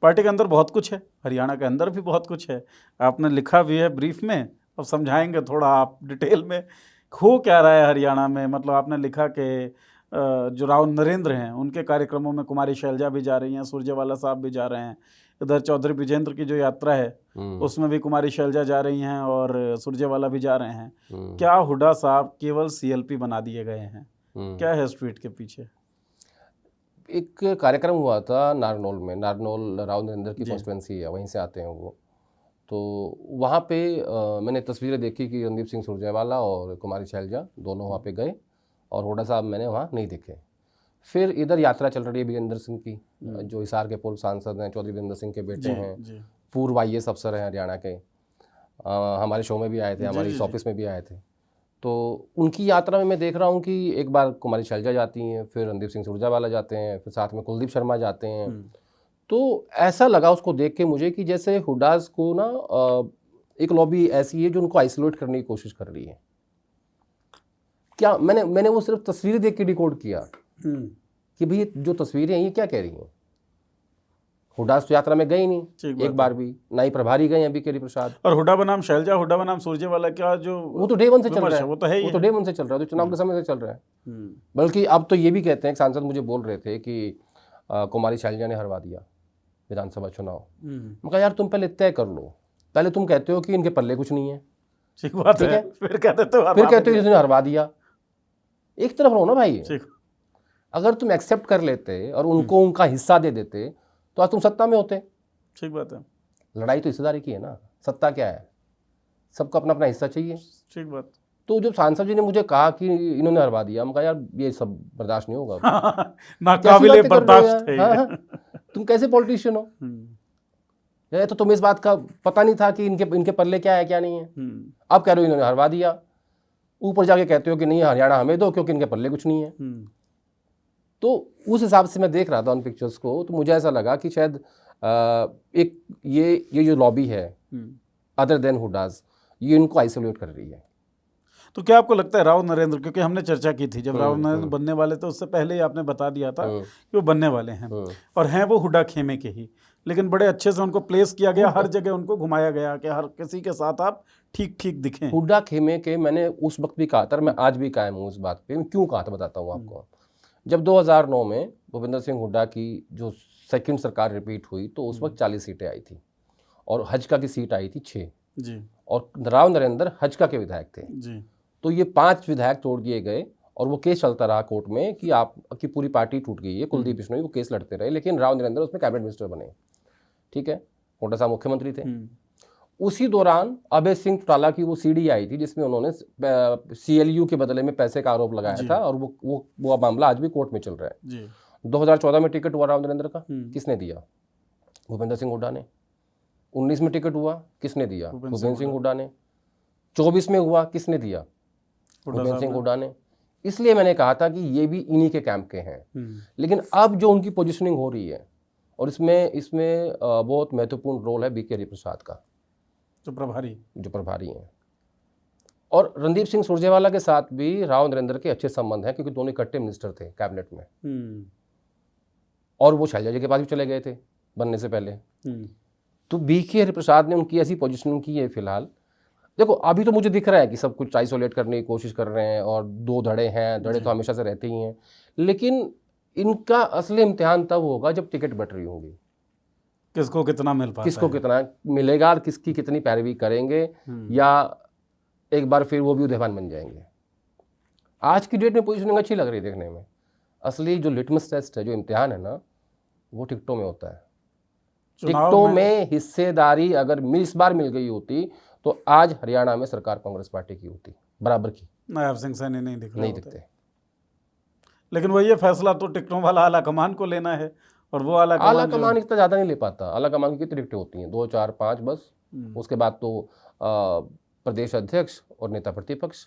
पार्टी के अंदर बहुत कुछ है, हरियाणा के अंदर भी बहुत कुछ है, आपने लिखा भी है ब्रीफ में, अब समझाएंगे थोड़ा आप डिटेल में हो क्या रहा है हरियाणा में। मतलब आपने लिखा कि जो राव नरेंद्र हैं उनके कार्यक्रमों में कुमारी शैलजा भी जा रही हैं, सुरजेवाला साहब भी जा रहे हैं, इधर चौधरी विजेंद्र की जो यात्रा है उसमें भी कुमारी शैलजा जा रही हैं और सुरजेवाला भी जा रहे हैं। क्या हुड्डा साहब केवल सीएलपी बना दिए गए हैं? क्या है इस ट्वीट के पीछे? एक कार्यक्रम हुआ था नारनौल में, नारनौल राव नरेंद्र की कॉन्स्टिट्यूंसी है, वहीं से आते हैं वो। तो वहाँ पे मैंने तस्वीरें देखी कि रणदीप सिंह सुरजेवाला और कुमारी शैलजा दोनों वहाँ पे गए और हुड्डा साहब मैंने वहाँ नहीं दिखे। फिर इधर यात्रा चल रही है वीरेंद्र सिंह की, जो हिसार के पूर्व सांसद हैं, चौधरी वीरेंद्र सिंह के बेटे हैं, पूर्व IAS अफसर हैं हरियाणा के, हमारे शो में भी आए थे, हमारे इस ऑफिस में भी आए थे। तो उनकी यात्रा में मैं देख रहा हूँ कि एक बार कुमारी शैलजा जाती हैं, फिर रणदीप सिंह सुरजेवाला जाते हैं, फिर साथ में कुलदीप शर्मा जाते हैं। तो ऐसा लगा उसको देख के मुझे कि जैसे हुड्डास को ना एक लॉबी ऐसी है जो उनको आइसोलेट करने की कोशिश कर रही है। क्या मैंने वो सिर्फ तस्वीरें देख के डिकोड किया कि भाई जो तस्वीरें हैं ये क्या कह रही हैं। हुड्डास तो यात्रा में गए ही नहीं एक बार भी, ना ही प्रभारी गए अभी केरी प्रसाद। और हुड्डा बनाम शैलजा, हुड्डा बनाम सुरजेवाला क्या जो वो तो डे वन से चल रहा है, वो तो है ही, वो तो डे वन से चल रहा है, तो चुनाव के समय से चल रहा है। बल्कि अब तो ये भी कहते हैं, सांसद मुझे बोल रहे थे कि कुमारी शैलजा ने हरवा दिया विधानसभा चुनाव। मैं कहा यार तुम पहले तय कर लो, पहले तुम कहते हो कि इनके पल्ले कुछ नहीं है, ठीक बात है, फिर कहते हो इसने हरवा दिया। एक तरफ रहो ना भाई, अगर तुम एक्सेप्ट कर लेते और उनको उनका हिस्सा दे देते तो आज तुम सत्ता में होते। ठीक बात है, लड़ाई तो हिस्सेदारी की है ना, सत्ता क्या है, सबको अपना अपना हिस्सा चाहिए। ठीक बात। तो जब सांसद जी ने मुझे कहा कि इन्होंने हरवा दिया, मैं कहा यार ये सब बर्दाश्त नहीं होगा, नाकाबिले बर्दाश्त है। हाँ, तुम कैसे पॉलिटिशियन हो? या तो तुम्हें इस बात का पता नहीं था कि इनके पल्ले क्या है क्या नहीं है, अब कह रहे हो इन्होंने हरवा दिया, ऊपर जाके कहते हो कि नहीं हरियाणा हमें दो क्योंकि इनके पल्ले कुछ नहीं है। तो उस हिसाब से मैं देख रहा था उन पिक्चर्स को, तो मुझे ऐसा लगा कि शायद एक ये जो लॉबी है अदर देन हुड्डास, ये इनको आइसोलेट कर रही है। तो क्या आपको लगता है राव नरेंद्र, क्योंकि हमने चर्चा की थी जब राव नरेंद्र बनने वाले थे उससे पहले ही आपने बता दिया था कि वो बनने वाले हैं और हैं वो हुड्डा खेमे के ही, लेकिन बड़े अच्छे से उनको प्लेस किया गया, हर जगह उनको घुमाया गया कि हर किसी के साथ आप ठीक ठीक दिखें। हुड्डा खेमे के मैंने उस वक्त भी कहा था, मैं आज भी कायम हूँ उस बात पे। मैं क्यों कहा था बताता हूँ आपको। जब 2009 में भूपेंद्र सिंह हुड्डा की जो सेकंड सरकार रिपीट हुई तो उस वक्त 40 सीटें आई थी और हजका की सीट आई थी 6 जी, और राव नरेंद्र हजका के विधायक थे जी। तो ये 5 विधायक तोड़ दिए गए और वो केस चलता रहा कोर्ट में कि आपकी पूरी पार्टी टूट गई है। कुलदीप बिश्नोई वो केस लड़ते रहे, लेकिन राव नरेंद्र उसमें कैबिनेट मिनिस्टर बने। ठीक है, हुड्डा साहब मुख्यमंत्री थे। उसी दौरान अभय सिंह चौटाला की वो सीडी आई थी जिसमें उन्होंने CLU के बदले में पैसे का आरोप लगाया था और वो मामला आज भी कोर्ट में चल रहा है जी। 2014 में टिकट हुआ राव नरेंद्र का, किसने दिया? भूपेंद्र सिंह हुड्डा ने। 19 में टिकट हुआ, किसने दिया? भूपेंद्र सिंह हुड्डा ने। 24 में हुआ, किसने दिया? भूपेंद्र सिंह हुड्डा ने। इसलिए मैंने कहा था कि ये भी इन्हीं के कैंप के हैं। लेकिन अब जो उनकी पोजिशनिंग हो रही है और इसमें बहुत महत्वपूर्ण रोल है BK हरिप्रसाद का, जो प्रभारी हैं। और रणदीप सिंह सुरजेवाला के साथ भी राव नरेंद्र के अच्छे संबंध हैं क्योंकि दोनों इकट्ठे मिनिस्टर थे कैबिनेट में और वो शैलजा जी के पास भी चले गए थे बनने से पहले। तो BK हरिप्रसाद ने उनकी ऐसी पोजीशनिंग की है फिलहाल। देखो अभी तो मुझे दिख रहा है कि सब कुछ आइसोलेट करने की कोशिश कर रहे हैं और 2 धड़े हैं, धड़े तो हमेशा से रहते ही हैं, लेकिन इनका असली इम्तिहान तब होगा जब टिकट बट रही होंगी, किसको कितना मिल पाता किसको कितना मिलेगा और किसकी कितनी पैरवी करेंगे, या एक बार फिर वो भी उदयमान बन जाएंगे। आज की डेट में पोजीशनिंग अच्छी लग रही है देखने में। असली जो लिटमस टेस्ट है, जो इम्तिहान है ना, वो टिकटों में होता है। टिकटों में हिस्सेदारी अगर इस बार मिल गई होती तो आज हरियाणा में सरकार कांग्रेस पार्टी की होती, बराबर की। नायब सिंह सैनी नहीं दिखते। लेकिन वही ये फैसला तो टिकटों वाला आला कमान को लेना है और वो आला कमान इतना ज़्यादा नहीं ले पाता। आला कमान की कितनी टिकटें होती हैं? 2, 4, 5 बस। उसके बाद तो प्रदेश अध्यक्ष और नेता प्रतिपक्ष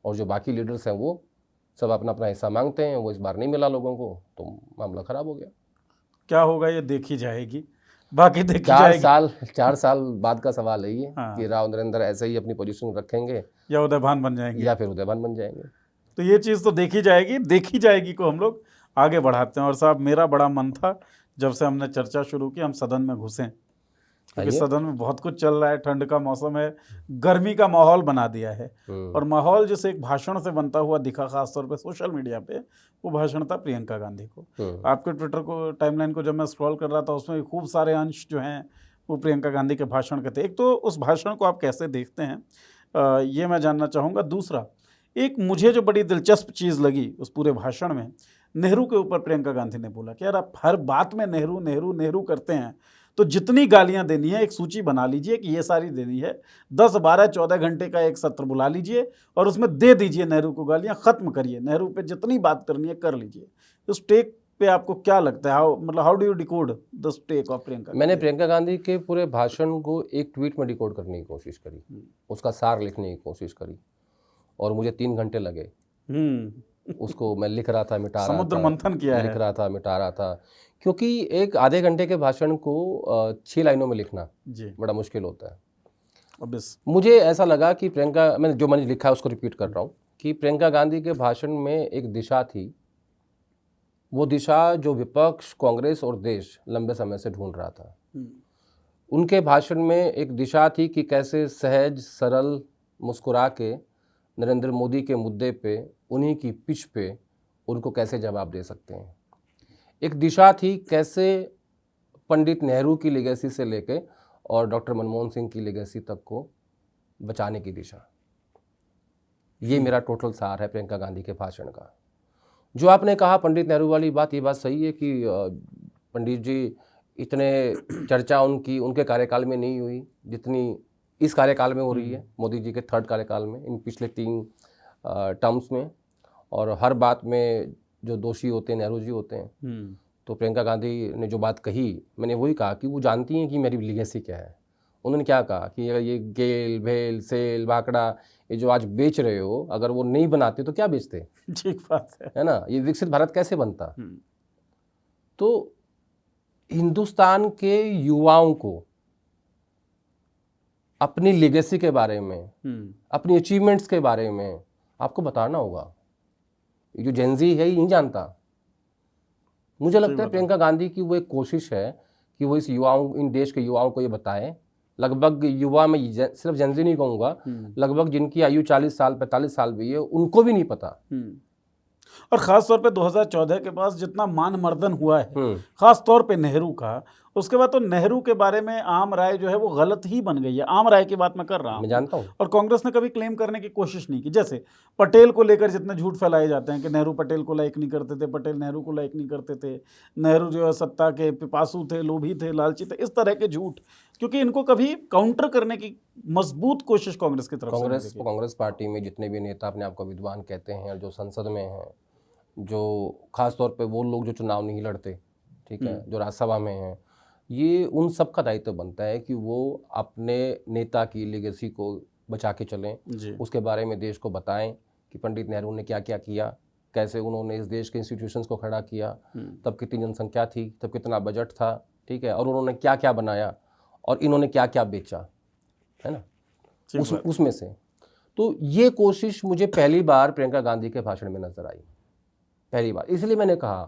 और जो बाकी लीडर्स हैं वो सब अपना अपना हिस्सा मांगते हैं, वो इस बार नहीं मिला लोगों को, तो मामला खराब हो गया। क्या होगा ये देखी जाएगी, बाकी देखी जाएगी। 4 साल बाद का सवाल है ये, हाँ। कि राव नरेंद्र ऐसे ही अपनी पोजीशन रखेंगे या उदयभान बन जाएंगे, या फिर उदयभान बन जाएंगे। तो ये चीज़ तो देखी जाएगी को हम लोग आगे बढ़ाते हैं। और साहब, मेरा बड़ा मन था जब से हमने चर्चा शुरू की हम सदन में घुसें, क्योंकि आइए। सदन में बहुत कुछ चल रहा है, ठंड का मौसम है, गर्मी का माहौल बना दिया है। और माहौल जैसे एक भाषण से बनता हुआ दिखा, खासतौर पे सोशल मीडिया पे, वो भाषण था प्रियंका गांधी को। आपके ट्विटर को टाइमलाइन को जब मैं स्क्रॉल कर रहा था, उसमें खूब सारे अंश जो हैं वो प्रियंका गांधी के भाषण के थे। एक तो उस भाषण को आप कैसे देखते हैं, ये मैं जानना चाहूँगा। दूसरा, एक मुझे जो बड़ी दिलचस्प चीज़ लगी उस पूरे भाषण में, नेहरू के ऊपर प्रियंका गांधी ने बोला कि यार आप हर बात में नेहरू नेहरू नेहरू करते हैं, तो जितनी गालियां देनी है एक सूची बना लीजिए कि ये सारी देनी है, 10, 12, 14 घंटे का एक सत्र बुला लीजिए और उसमें दे दीजिए नेहरू को गालियां, ख़त्म करिए, नेहरू पे जितनी बात करनी है कर लीजिए। उस टेक पे आपको क्या लगता है, how do you decode the take off Priyanka? मैंने प्रियंका गांधी के पूरे भाषण को एक ट्वीट में डिकोड करने की कोशिश करी, उसका सार लिखने की कोशिश करी, और मुझे 3 घंटे लगे। उसको मैं लिख रहा था, मिटा रहा था, समुद्र मंथन किया है, लिख रहा था, मिटा रहा था, क्योंकि एक आधे घंटे के भाषण को 6 लाइनों में लिखना जी बड़ा मुश्किल होता है। अब मुझे ऐसा लगा कि मैंने लिखा है उसको रिपीट कर रहा हूँ, कि प्रियंका गांधी के भाषण में एक दिशा थी, वो दिशा जो विपक्ष, कांग्रेस और देश लंबे समय से ढूंढ रहा था। उनके भाषण में एक दिशा थी कि कैसे सहज सरल मुस्कुरा के नरेंद्र मोदी के मुद्दे पे, उन्हीं की पिच पे उनको कैसे जवाब दे सकते हैं। एक दिशा थी कैसे पंडित नेहरू की लेगेसी से लेके और डॉक्टर मनमोहन सिंह की लेगेसी तक को बचाने की दिशा। ये मेरा टोटल सार है प्रियंका गांधी के भाषण का। जो आपने कहा पंडित नेहरू वाली बात, ये बात सही है कि पंडित जी इतने चर्चा उनके कार्यकाल में नहीं हुई जितनी इस कार्यकाल में हो रही है, मोदी जी के 3rd कार्यकाल में, इन पिछले 3 टर्म्स में। और हर बात में जो दोषी होते हैं नेहरू जी होते हैं। तो प्रियंका गांधी ने जो बात कही, मैंने वही कहा कि वो जानती हैं कि मेरी लेगेसी क्या है। उन्होंने क्या कहा कि अगर ये गेल, भेल, सेल, बाकड़ा ये जो आज बेच रहे हो, अगर वो नहीं बनाते तो क्या बेचते? ठीक बात है ना, ये विकसित भारत कैसे बनता? तो हिंदुस्तान के युवाओं को अपनी लेगेसी के बारे में, अपनी अचीवमेंट्स के बारे में आपको बताना होगा। ये जो जेनजी है ये नहीं जानता। मुझे लगता है प्रियंका गांधी की वो एक कोशिश है कि वो इन देश के युवाओं को ये बताएं। लगभग युवा में सिर्फ जेनजी नहीं कहूँगा, लगभग जिनकी आयु 40 साल 45 साल भी है, उनको भी नहीं पता। और ख़ास तौर पे 2014 के बाद जितना मान मर्दन हुआ है, ख़ास तौर पे नेहरू का, उसके बाद तो नेहरू के बारे में आम राय जो है वो गलत ही बन गई है। आम राय की बात मैं कर रहा हूँ, मैं जानता हूँ। और कांग्रेस ने कभी क्लेम करने की कोशिश नहीं की। जैसे पटेल को लेकर जितने झूठ फैलाए जाते हैं कि नेहरू पटेल को लाइक नहीं करते थे, पटेल नेहरू को लाइक नहीं करते थे, नेहरू जो है सत्ता के पिपासू थे, लोभी थे, लालची थे, इस तरह के झूठ, क्योंकि इनको कभी काउंटर करने की मजबूत कोशिश कांग्रेस की तरफ से। कांग्रेस पार्टी में जितने भी नेता अपने आप को विद्वान कहते हैं, जो संसद में हैं, जो खासतौर पे वो लोग जो चुनाव नहीं लड़ते, ठीक है, जो राज्यसभा में हैं, ये उन सब का दायित्व बनता है कि वो अपने नेता की लेगेसी को बचा के चलें, उसके बारे में देश को बताएं कि पंडित नेहरू ने क्या क्या किया, कैसे उन्होंने इस देश के इंस्टीट्यूशंस को खड़ा किया, तब कितनी जनसंख्या थी, तब कितना बजट था, ठीक है, और उन्होंने क्या क्या बनाया और इन्होंने क्या क्या बेचा, है ना, उसमें से। तो ये कोशिश मुझे पहली बार प्रियंका गांधी के भाषण में नजर आई, पहली बार। इसलिए मैंने कहा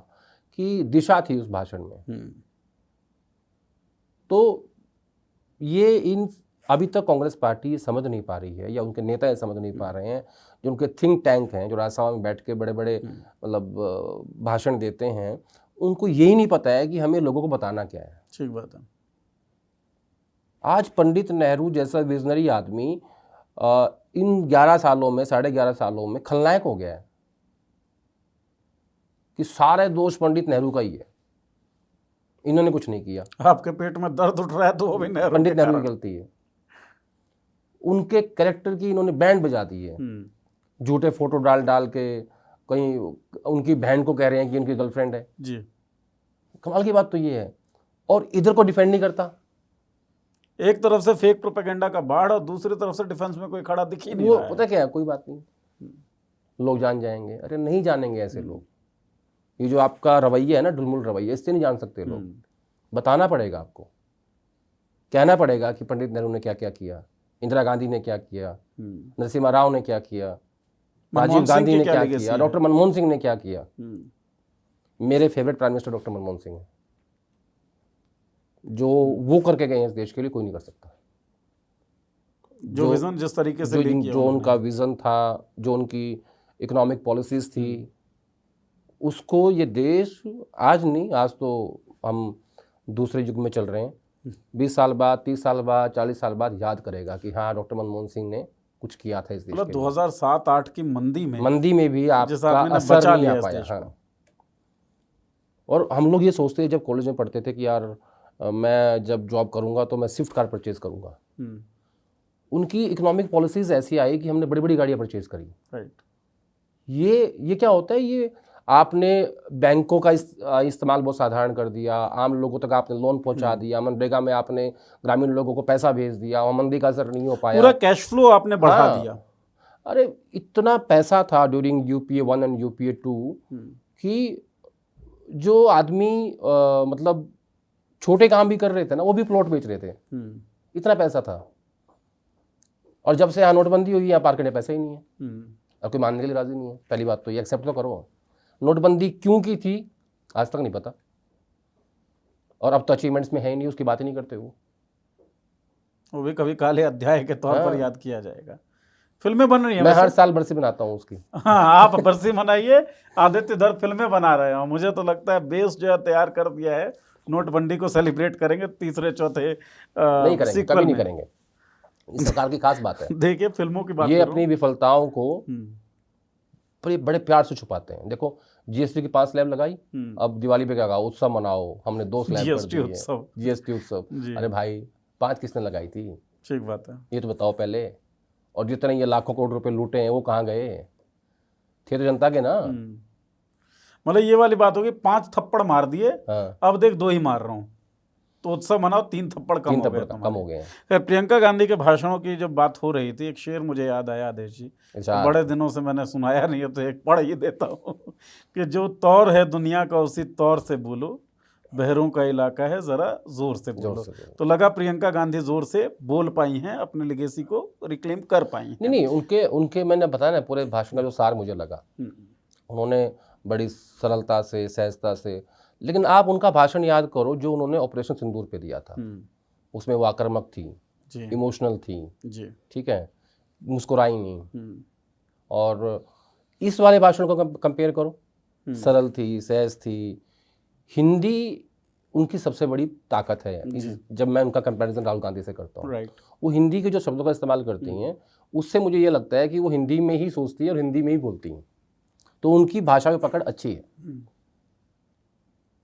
कि दिशा थी उस भाषण में। तो ये अभी तक कांग्रेस पार्टी समझ नहीं पा रही है, या उनके नेता ये समझ नहीं पा रहे हैं, जो उनके थिंक टैंक हैं, जो राज्यसभा में बैठ के बड़े बड़े मतलब भाषण देते हैं, उनको यही नहीं पता है कि हमें लोगों को बताना क्या है। ठीक बात है। आज पंडित नेहरू जैसा विजनरी आदमी इन 11 सालों में, 11.5 सालों में खलनायक हो गया है कि सारे दोष पंडित नेहरू का ही है, इन्होंने कुछ नहीं किया। आपके पेट में दर्द उठ रहा है तो वो भी पंडित नेहरू की गलती है। उनके कैरेक्टर की इन्होंने बैंड बजा दी है। झूठे फोटो डाल के कहीं उनकी बहन को कह रहे हैं कि उनकी गर्लफ्रेंड है जी। कमाल की बात तो ये है, और इधर को डिफेंड नहीं करता। एक तरफ से फेक प्रोपेगेंडा का बाढ़ और दूसरी तरफ से डिफेंस में कोई खड़ा दिख ही नहीं रहा है। पता क्या है, कोई बात नहीं, लोग जान जाएंगे। अरे नहीं जानेंगे ऐसे लोग। ये जो आपका रवैया है ना, ढुलमुल रवैया, इससे नहीं जान सकते लोग। बताना पड़ेगा आपको, कहना पड़ेगा कि पंडित नेहरू ने क्या क्या किया, इंदिरा गांधी ने क्या किया, नरसिम्हा राव ने क्या किया, राजीव गांधी ने क्या किया, डॉक्टर मनमोहन सिंह ने क्या किया। मेरे favourite prime minister doctor Manmohan Singh है। जो वो करके गए हैं इस देश के लिए, कोई नहीं कर सकता। जो विजन जिस तरीके से जो उनका विजन था, जो उनकी इकोनॉमिक पॉलिसीज थी, उसको ये देश आज नहीं, आज तो हम दूसरे युग में चल रहे हैं, 20 साल बाद, 30 साल बाद, 40 साल बाद याद करेगा कि हाँ डॉक्टर मनमोहन सिंह ने कुछ किया था इस देश के लिए। 2007-8 की मंदी में भी आपका असर नहीं आ पाया। हाँ। और हम लोग ये सोचते हैं जब कॉलेज में पढ़ते थे कि यार मैं जब जॉब करूंगा तो मैं स्विफ्ट कार परचेज करूंगा। उनकी इकोनॉमिक पॉलिसीज ऐसी आई कि हमने बड़ी बड़ी गाड़ियां परचेज करी। राइट। ये क्या होता है, ये आपने बैंकों का इस्तेमाल बहुत साधारण कर दिया, आम लोगों तक आपने लोन पहुंचा दिया, मनरेगा में आपने ग्रामीण लोगों को पैसा भेज दिया और मंदी का असर नहीं हो पाया, पूरा कैश फ्लो आपने बढ़ा दिया। अरे इतना पैसा था ड्यूरिंग यूपीए 1 एंड यूपीए 2 कि जो आदमी मतलब छोटे काम भी कर रहे थे ना, वो भी प्लॉट बेच रहे थे। इतना पैसा था। और जब से यहाँ नोटबंदी हुई, यहाँ मार्केट में पैसा ही नहीं है और कोई मानने के लिए राजी नहीं है। पहली बात तो ये एक्सेप्ट तो करो, नोटबंदी क्यों की थी आज तक नहीं पता, और अब तो अचीवमेंट्स में है ही नहीं, उसकी बात ही नहीं करते। वो भी कभी काले अध्याय के तौर पर याद किया जाएगा। फिल्में बन रही हैं, मैं हर साल बरसी बनाता हूँ उसकी। हाँ, आप बरसी मनाइए, आदित्य दर फिल्में बना रहे हो। मुझे तो लगता है बेस जो है तैयार कर दिया है, नोटबंदी को सेलिब्रेट करेंगे तीसरे चौथे नहीं करेंगे, कभी नहीं करेंगे। इस सरकार की खास बात है। देखिए फिल्मों की बात, ये अपनी विफलताओं को बड़े प्यार से छुपाते हैं। देखो जीएसटी की 5 स्लैब लगाई, अब दिवाली पे क्या कहा, उत्सव मनाओ, हमने 2 स्लैब कर दिए, जीएसटी उत्सव। अरे भाई 5 किसने लगाई थी? ठीक बात है, ये तो बताओ पहले। और जितने ये लाखों करोड़ रुपए लूटे हैं वो कहाँ गए थे? तो जनता के ना। मतलब ये वाली बात होगी, 5 थप्पड़ मार दिए, हाँ। अब देख 2 ही मार रहा हूँ, तो उत्सव मनाओ, 3 थप्पड़ कम हो गए। प्रियंका गांधी के भाषणों की जब बात हो रही थी, एक शेर मुझे याद आया आदेश जी, बड़े दिनों से मैंने सुनाया नहीं है तो एक पढ़ ही देता हूँ कि जो तौर है दुनिया का उसी तौर से बोलो, बहरों का इलाका है जरा जोर से बोलो। तो लगा प्रियंका गांधी जोर से बोल पाई हैं, अपने लेगेसी को रिक्लेम कर पाई हैं। नहीं, उनके मैंने बताया ना, पूरे भाषण का जो सार मुझे लगा, उन्होंने बड़ी सरलता से, सहजता से, लेकिन आप उनका भाषण याद करो जो उन्होंने ऑपरेशन सिंदूर पे दिया था। उसमें वो आक्रामक थी, इमोशनल थी, ठीक है, मुस्कुराई नहीं। और इस वाले भाषण को कंपेयर करो, सरल थी, सहज थी। हिंदी उनकी सबसे बड़ी ताकत है। जब मैं उनका कंपैरिजन राहुल गांधी से करता हूँ, वो हिंदी के जो शब्दों का इस्तेमाल करती हैं, उससे मुझे ये लगता है कि वो हिंदी में ही सोचती है और हिंदी में ही बोलती हैं, तो उनकी भाषा में पकड़ अच्छी है।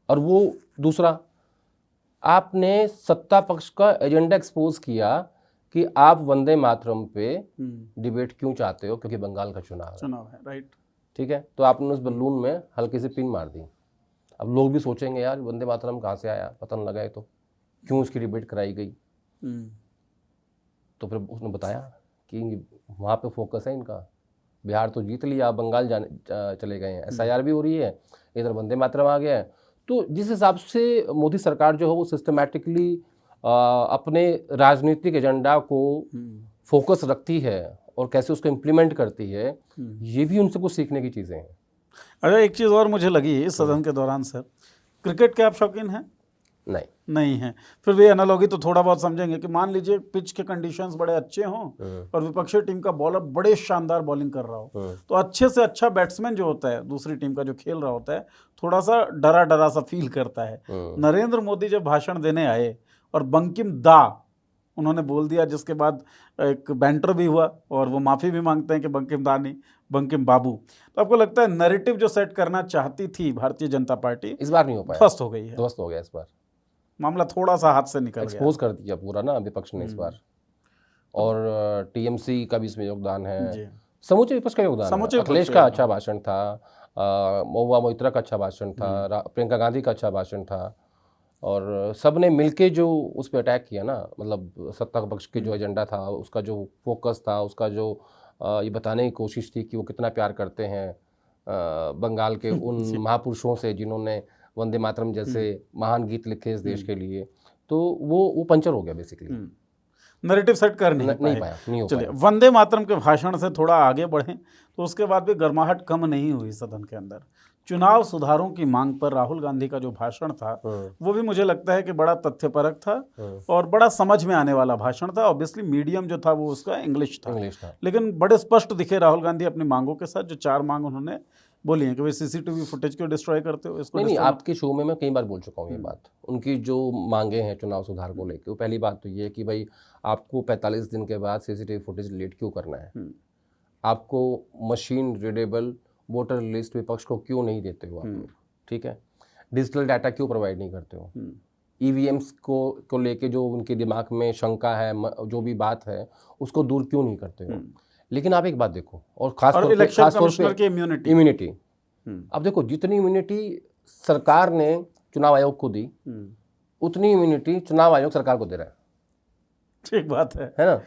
और वो दूसरा, आपने सत्ता पक्ष का एजेंडा एक्सपोज किया कि आप वंदे मातरम पे डिबेट क्यों चाहते हो, क्योंकि बंगाल का चुनाव है। राइट, ठीक है, तो आपने उस बलून में हल्की सी पिन मार दी। अब लोग भी सोचेंगे यार वंदे मातरम कहाँ से आया, पता नहीं लगा है, तो क्यों उसकी डिबेट कराई गई। तो फिर उसने बताया कि वहाँ पे फोकस है इनका, बिहार तो जीत लिया, बंगाल चले गए हैं, SIR भी हो रही है, इधर वंदे मातरम आ गया है। तो जिस हिसाब से मोदी सरकार जो है वो सिस्टमैटिकली अपने राजनीतिक एजेंडा को फोकस रखती है और कैसे उसको इम्प्लीमेंट करती है, ये भी उनसे कुछ सीखने की चीज़ें हैं। अरे एक चीज़ और मुझे लगी इस सदन के दौरान सर, क्रिकेट के आप शौकीन हैं? नहीं है। फिर भी एनालॉजी तो थोड़ा बहुत समझेंगे कि मान लीजिए पिच के कंडीशंस बड़े अच्छे हों और विपक्षी टीम का बॉलर बड़े शानदार बॉलिंग कर रहा हो, तो अच्छे से अच्छा बैट्समैन जो होता है दूसरी टीम का जो खेल रहा होता है, थोड़ा सा डरा डरा सा फील करता है। नरेंद्र मोदी जब भाषण देने आए और बंकिम दा उन्होंने बोल दिया, जिसके बाद एक बैंटर भी हुआ और वो माफ़ी भी मांगते हैं कि बंकिम दा नहीं, बंकिम बाबू। तो आपको लगता है नैरेटिव जो सेट करना चाहती थी भारतीय जनता पार्टी, इस बार नहीं हो पाया, ध्वस्त हो गई है? ध्वस्त हो गया इस बार, मामला थोड़ा सा हाथ से निकल गया, एक्सपोज कर दिया पूरा ना विपक्ष ने इस बार। और टीएमसी का भी इसमें योगदान है, समूचे विपक्ष का योगदान है। अखिलेश का अच्छा भाषण था, महुआ मोइत्रा का अच्छा भाषण था, प्रियंका गांधी का अच्छा भाषण था, और सब ने मिलके जो उस पर अटैक किया ना, मतलब सत्ता पक्ष के जो एजेंडा था, उसका जो फोकस था, उसका जो ये बताने की कोशिश थी कि वो कितना प्यार करते हैं बंगाल के उन महापुरुषों से जिन्होंने वंदे मातरम जैसे महान गीत लिखे इस देश के लिए, तो वो पंचर हो गया बेसिकली। नैरेटिव सेट कर नहीं हो चलिए, पाया। वंदे मातरम के भाषण से थोड़ा आगे बढ़ें तो उसके बाद भी गर्माहट कम नहीं हुई सदन के अंदर। चुनाव सुधारों की मांग पर राहुल गांधी का जो भाषण था वो भी मुझे लगता है कि बड़ा तथ्यपरक था और बड़ा समझ में आने वाला भाषण था। ऑब्वियसली मीडियम जो था वो उसका इंग्लिश था, लेकिन बड़े स्पष्ट दिखे राहुल गांधी अपनी मांगों के साथ। जो 4 मांग उन्होंने बोली हैं कि भाई सीसीटीवी फुटेज को डिस्ट्रॉय करते हो, इसको नहीं, आपके शो में मैं कई बार बोल चुका हूँ ये बात। उनकी जो मांगे हैं चुनाव सुधार को लेकर, वो पहली बात तो ये है कि भाई आपको 45 दिन के बाद सीसीटीवी फुटेज डिलीट क्यों करना है, आपको मशीन रीडेबल वोटर लिस्ट विपक्ष को क्यों नहीं देते हो आप लोग, ठीक है, डिजिटल डाटा क्यों प्रोवाइड नहीं करते हो, ईवीएम्स को लेके जो उनके दिमाग में शंका है, जो भी बात है उसको दूर क्यों नहीं करते हो। लेकिन आप एक बात देखो, और खासतौर पे इम्यूनिटी। अब देखो, जितनी इम्यूनिटी सरकार ने चुनाव आयोग को दी उतनी इम्यूनिटी चुनाव आयोग सरकार को दे रहा है। ठीक बात है ना।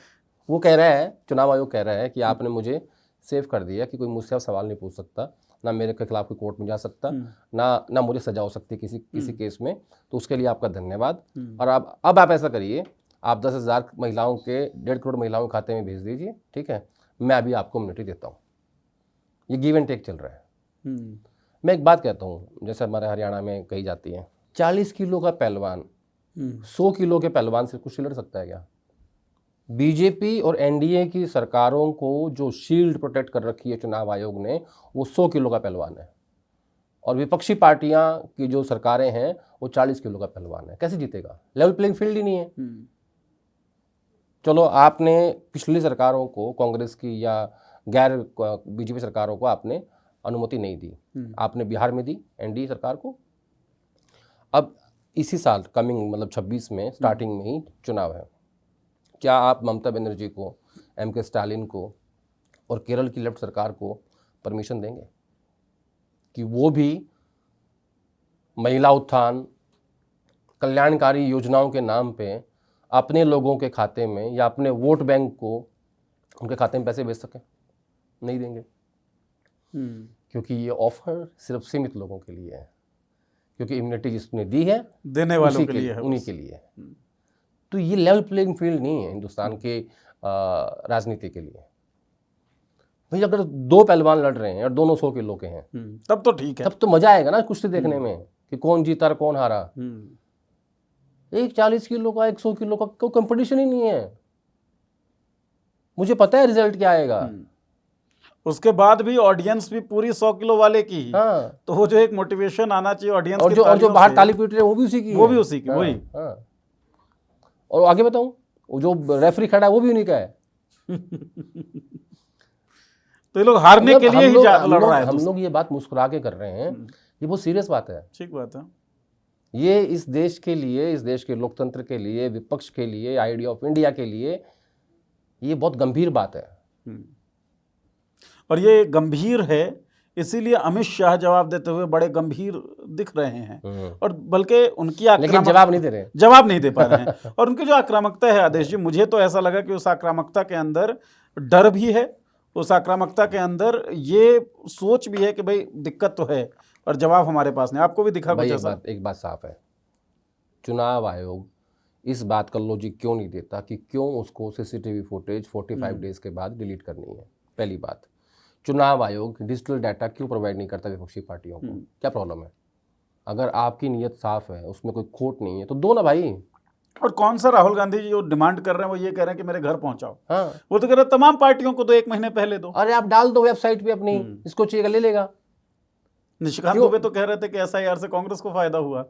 वो कह रहा है, चुनाव आयोग कह रहा है कि आपने मुझे सेव कर दिया कि कोई मुझसे अब सवाल नहीं पूछ सकता, ना मेरे के खिलाफ कोई कोर्ट में जा सकता, ना मुझे सजा हो सकती किसी केस में, तो उसके लिए आपका धन्यवाद। और अब आप ऐसा करिए, आप 10,000 महिलाओं के 1.5 करोड़ महिलाओं के खाते में भेज दीजिए, ठीक है, मैं अभी आपको इम्यूनिटी देता हूँ। ये गिव एंड टेक चल रहा है। मैं एक बात कहता हूँ, जैसे हमारे हरियाणा में कही जाती है, 40 किलो का पहलवान 100 किलो के पहलवान से कुछ लड़ सकता है क्या? बीजेपी और एनडीए की सरकारों को जो शील्ड प्रोटेक्ट कर रखी है चुनाव आयोग ने, वो 100 किलो का पहलवान है, और विपक्षी पार्टियां की जो सरकारें हैं वो 40 किलो का पहलवान है। कैसे जीतेगा? लेवल प्लेइंग फील्ड ही नहीं है। चलो, आपने पिछली सरकारों को, कांग्रेस की या गैर बीजेपी सरकारों को आपने अनुमति नहीं दी, आपने बिहार में दी एनडीए सरकार को। अब इसी साल कमिंग मतलब 26 में स्टार्टिंग में ही चुनाव है, क्या आप ममता बनर्जी को, एम.के. स्टालिन को और केरल की लेफ्ट सरकार को परमिशन देंगे कि वो भी महिला उत्थान, कल्याणकारी योजनाओं के नाम पे अपने लोगों के खाते में या अपने वोट बैंक को उनके खाते में पैसे भेज सकें? नहीं देंगे, क्योंकि ये ऑफर सिर्फ सीमित लोगों के लिए है, क्योंकि इम्यूनिटी जिसने दी है देने वालों के लिए है, उन्हीं के लिए। तो ये लेवल प्लेइंग फील्ड नहीं है हिंदुस्तान के राजनीति के लिए। भाई अगर 2 पहलवान लड़ रहे हैं और दोनों 100 किलो के हैं, तब तो ठीक है, तब तो मजा आएगा ना कुश्ती देखने में कि कौन जीता और कौन हारा। एक 40 किलो का, 100 किलो का कोई कंपटीशन ही नहीं है। मुझे पता है रिजल्ट क्या आएगा। उसके बाद भी ऑडियंस भी पूरी 100 किलो वाले की। हाँ। तो वो जो एक मोटिवेशन आना चाहिए ऑडियंस और जो बाहर ताली पीट रहे हैं वो भी उसी की, वही। हाँ। और आगे बताऊं, वो जो रेफरी खड़ा है वो भी उन्हीं का है। तो ये लोग हारने के लिए ही लड़ रहा है। हम लोग ये बात मुस्कुरा के कर रहे हैं, ये बहुत सीरियस बात है। ठीक बात है। ये इस देश के लिए, इस देश के लोकतंत्र के लिए, विपक्ष के लिए, आइडिया ऑफ इंडिया के लिए ये बहुत गंभीर बात है। और ये गंभीर है, इसीलिए अमित शाह जवाब देते हुए बड़े गंभीर दिख रहे हैं, और बल्कि उनकी लेकिन जवाब नहीं दे रहे, जवाब नहीं दे पा रहे हैं। और उनकी जो आक्रामकता है आदेश जी, मुझे तो ऐसा लगा कि उस आक्रामकता के अंदर डर भी है, उस आक्रामकता के अंदर ये सोच भी है कि भाई दिक्कत तो है और जवाब हमारे पास नहीं। आपको भी दिखा कुछ ऐसा? एक बात साफ है, चुनाव आयोग इस बात का लॉजिक क्यों नहीं देता कि क्यों उसको सीसीटीवी फुटेज 45 डेज के बाद डिलीट करनी है। पहली बात, चुनाव आयोग डिजिटल डाटा क्यों प्रोवाइड नहीं करता विपक्षी पार्टियों को? क्या प्रॉब्लम है? अगर आपकी नीयत साफ है, उसमें कोई खोट नहीं है, तो दो ना भाई। और कौन सा राहुल गांधी जी जो डिमांड कर रहे हैं वो ये कह रहे हैं कि मेरे घर पहुंचाओ। हाँ। वो तो कह रहे हैं तमाम पार्टियों को तो 1 महीने पहले दो। अरे आप डाल दो वेबसाइट पे अपनी, इसको चाहिए ले लेगा। निशिकांत दुबे तो कह रहे थे कि एसआईआर से कांग्रेस को फायदा हुआ।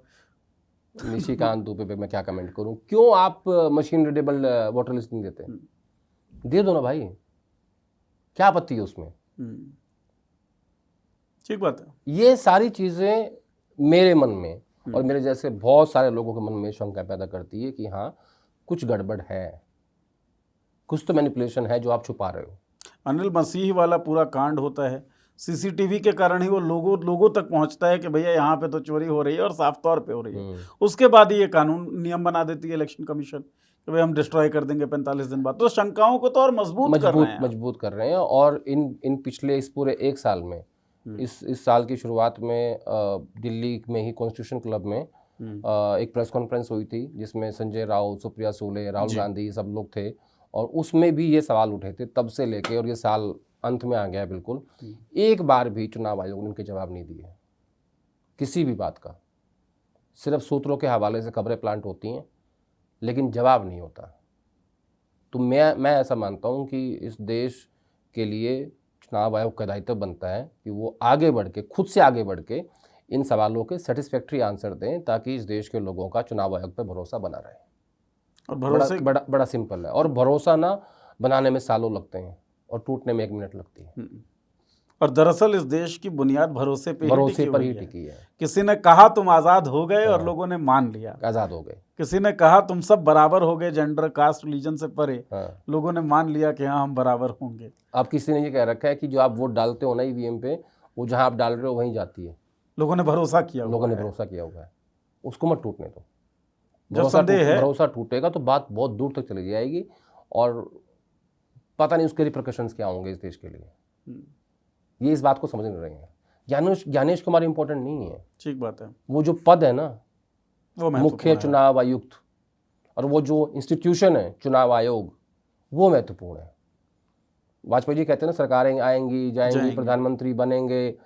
निशिकांत दुबे पे मैं क्या कमेंट करूं? क्यों आप मशीन रीडेबल वोटर लिस्ट नहीं देते? दे दो ना भाई, क्या आपत्ति है उसमें? ठीक बात है। ये सारी चीजें मेरे मन में और मेरे जैसे बहुत सारे लोगों के मन में शंका पैदा करती है कि हाँ, कुछ गड़बड़ है, कुछ तो मैनिपुलेशन है जो आप छुपा रहे हो। अनिल मसीह वाला पूरा कांड होता है, सीसीटीवी के कारण ही वो लोगों तक पहुंचता है कि भैया यहाँ पे तो चोरी हो रही है और साफ तौर पे हो रही है। उसके बाद ही ये कानून नियम बना देती है इलेक्शन कमीशन, कि भाई हम डिस्ट्रॉय कर देंगे 45 दिन बाद, तो शंकाओं को तो और मजबूत कर रहे हैं। मजबूत कर रहे हैं। और इन पिछले इस पूरे एक साल में, इस साल की शुरुआत में दिल्ली में ही कॉन्स्टिट्यूशन क्लब में एक प्रेस कॉन्फ्रेंस हुई थी, जिसमें संजय राउत, सुप्रिया सुले, राहुल गांधी सब लोग थे, और उसमें भी ये सवाल उठे थे तब से लेके, और ये साल अंत में आ गया बिल्कुल। एक बार भी चुनाव आयोग ने उनके जवाब नहीं दिए किसी भी बात का। सिर्फ सूत्रों के हवाले से खबरें प्लांट होती हैं, लेकिन जवाब नहीं होता। तो मैं ऐसा मानता हूं कि इस देश के लिए चुनाव आयोग का दायित्व बनता है कि वो आगे बढ़ के, खुद से आगे बढ़ के इन सवालों के सेटिस्फैक्ट्री आंसर दें, ताकि इस देश के लोगों का चुनाव आयोग पर भरोसा बना रहे। और भरोसे बड़ा सिंपल है। और भरोसा ना बनाने में सालों लगते हैं और टूटने में 1 मिनट लगती है। और दरअसल इस देश की बुनियाद भरोसे पर ही टिकी है। किसी ने कहा तुम आज़ाद हो गए और लोगों ने मान लिया, आज़ाद हो गए। किसी ने कहा तुम सब बराबर हो गए, जेंडर, कास्ट, रिलीजन से परे, लोगों ने मान लिया कि हाँ हम बराबर होंगे। अब किसी ने ये कह रखा है कि जो आप वोट डालते हो ना ईवीएम पे, वो जहाँ आप डाल रहे हो वहीं जाती है। लोगों ने भरोसा किया हुआ है। उसको मत टूटने दो। भरोसा टूटेगा तो बात बहुत दूर तक चली जाएगी, और पता नहीं उसके रिpercussions क्या होंगे इस देश के लिए। ये इस बात को समझ नहीं रहे हैं। ज्ञानेश कुमार इंपॉर्टेंट नहीं है, ठीक बात है। वो जो पद है ना, वो मुख्य चुनाव आयुक्त, और वो जो इंस्टीट्यूशन है चुनाव आयोग, वो महत्वपूर्ण है। वाजपेयी जी कहते हैं ना, सरकारें आएंगी जाएंगी, प्रधानमंत्री बनेंगे,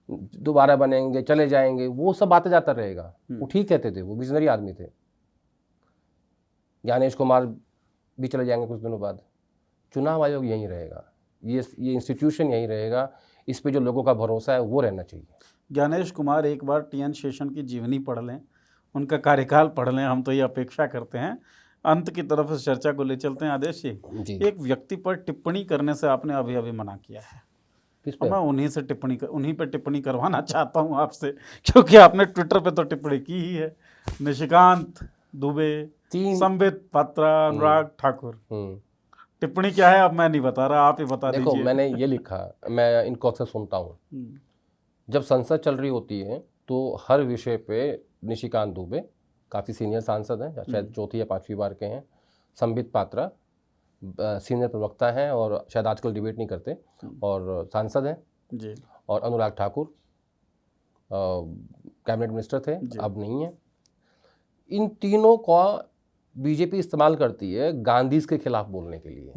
दोबारा बनेंगे, चले जाएंगे, वो सब आते जाता रहेगा। वो ठीक कहते थे, वो विजनरी आदमी थे। ज्ञानेश कुमार भी चले जाएंगे कुछ दिनों बाद। चुनाव आयोग यहीं रहेगा, ये इंस्टीट्यूशन यहीं रहेगा। इस पे जो लोगों का भरोसा है वो रहना चाहिए। ज्ञानेश कुमार एक बार टी.एन. शेषन की जीवनी पढ़ लें, उनका कार्यकाल पढ़ लें, हम तो ये अपेक्षा करते हैं। अंत की तरफ इस चर्चा को ले चलते हैं आदेश जी। एक व्यक्ति पर टिप्पणी करने से आपने अभी अभी मना किया है। मैं उन्हीं पे टिप्पणी करवाना चाहता हूं आपसे, क्योंकि आपने ट्विटर पे तो टिप्पणी की ही है। निशिकांत दुबे, संबित पात्रा, अनुराग ठाकुर, टिप्पणी क्या है अब मैं नहीं बता रहा, आप ही बता दीजिए। देखो, मैंने ये लिखा, मैं इनको अक्सर सुनता हूँ। जब संसद चल रही होती है तो हर विषय पे निशिकांत दुबे, काफ़ी सीनियर सांसद हैं, शायद 4थी या 5वीं बार के हैं, संबित पात्रा सीनियर प्रवक्ता हैं और शायद आजकल डिबेट नहीं करते और सांसद हैं जी, और अनुराग ठाकुर कैबिनेट मिनिस्टर थे, अब नहीं है। इन तीनों का बीजेपी इस्तेमाल करती है गांधी के खिलाफ बोलने के लिए,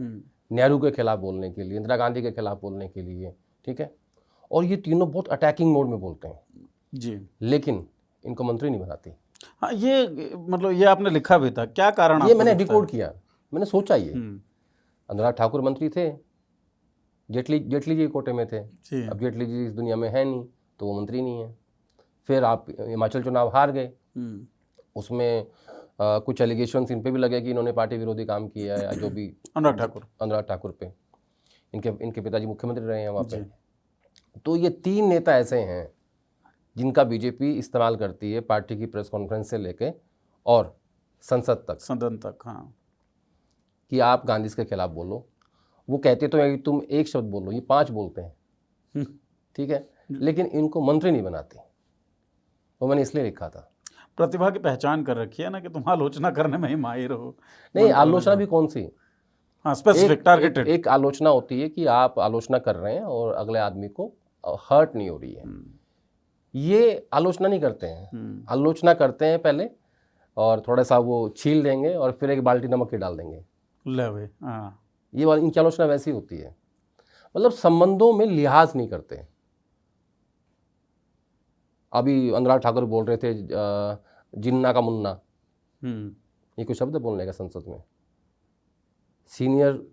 नेहरू के खिलाफ बोलने के लिए, इंदिरा गांधी के खिलाफ बोलने के लिए, ठीक है। और ये तीनों बहुत अटैकिंग मोड में बोलते हैं जी, लेकिन इनको मंत्री नहीं बनाती। हाँ, ये मतलब ये आपने लिखा भी था, क्या कारण? ये मैंने डिकोड किया, मैंने सोचा ये अनुराग ठाकुर मंत्री थे, जेटली जी कोटे में थे, अब जेटली जी इस दुनिया में है नहीं तो वो मंत्री नहीं है। फिर आप हिमाचल चुनाव हार गए, उसमें कुछ एलिगेशंस इन पे भी लगे कि इन्होंने पार्टी विरोधी काम किया है, जो भी अनुराग ठाकुर पे, इनके पिताजी मुख्यमंत्री रहे हैं वहाँ पे। तो ये 3 नेता ऐसे हैं जिनका बीजेपी इस्तेमाल करती है पार्टी की प्रेस कॉन्फ्रेंस से लेके और सदन तक हाँ, कि आप गांधी के खिलाफ बोलो। वो कहते तो हैं कि तुम एक शब्द बोलो, ये 5 बोलते हैं, ठीक है, लेकिन इनको मंत्री नहीं बनाते। वो मैंने इसलिए लिखा था। प्रतिभा की पहचान कर रखी है ना कि तुम आलोचना करने में ही माहिर हो। नहीं, आलोचना भी कौन सी, हाँ, स्पेसिफिक टारगेटेड। एक आलोचना होती है कि आप आलोचना कर रहे हैं और अगले आदमी को हर्ट नहीं हो रही है, ये आलोचना नहीं करते हैं। आलोचना करते हैं पहले और थोड़ा सा वो छील देंगे और फिर एक बाल्टी नमक के डाल देंगे, ले भाई। हाँ, ये इनकी आलोचना वैसी होती है, मतलब संबंधों में लिहाज नहीं करते। अभी अनुराग ठाकुर बोल रहे थे जिन्ना का मुन्ना, ये कोई शब्द बोलने का संसद में?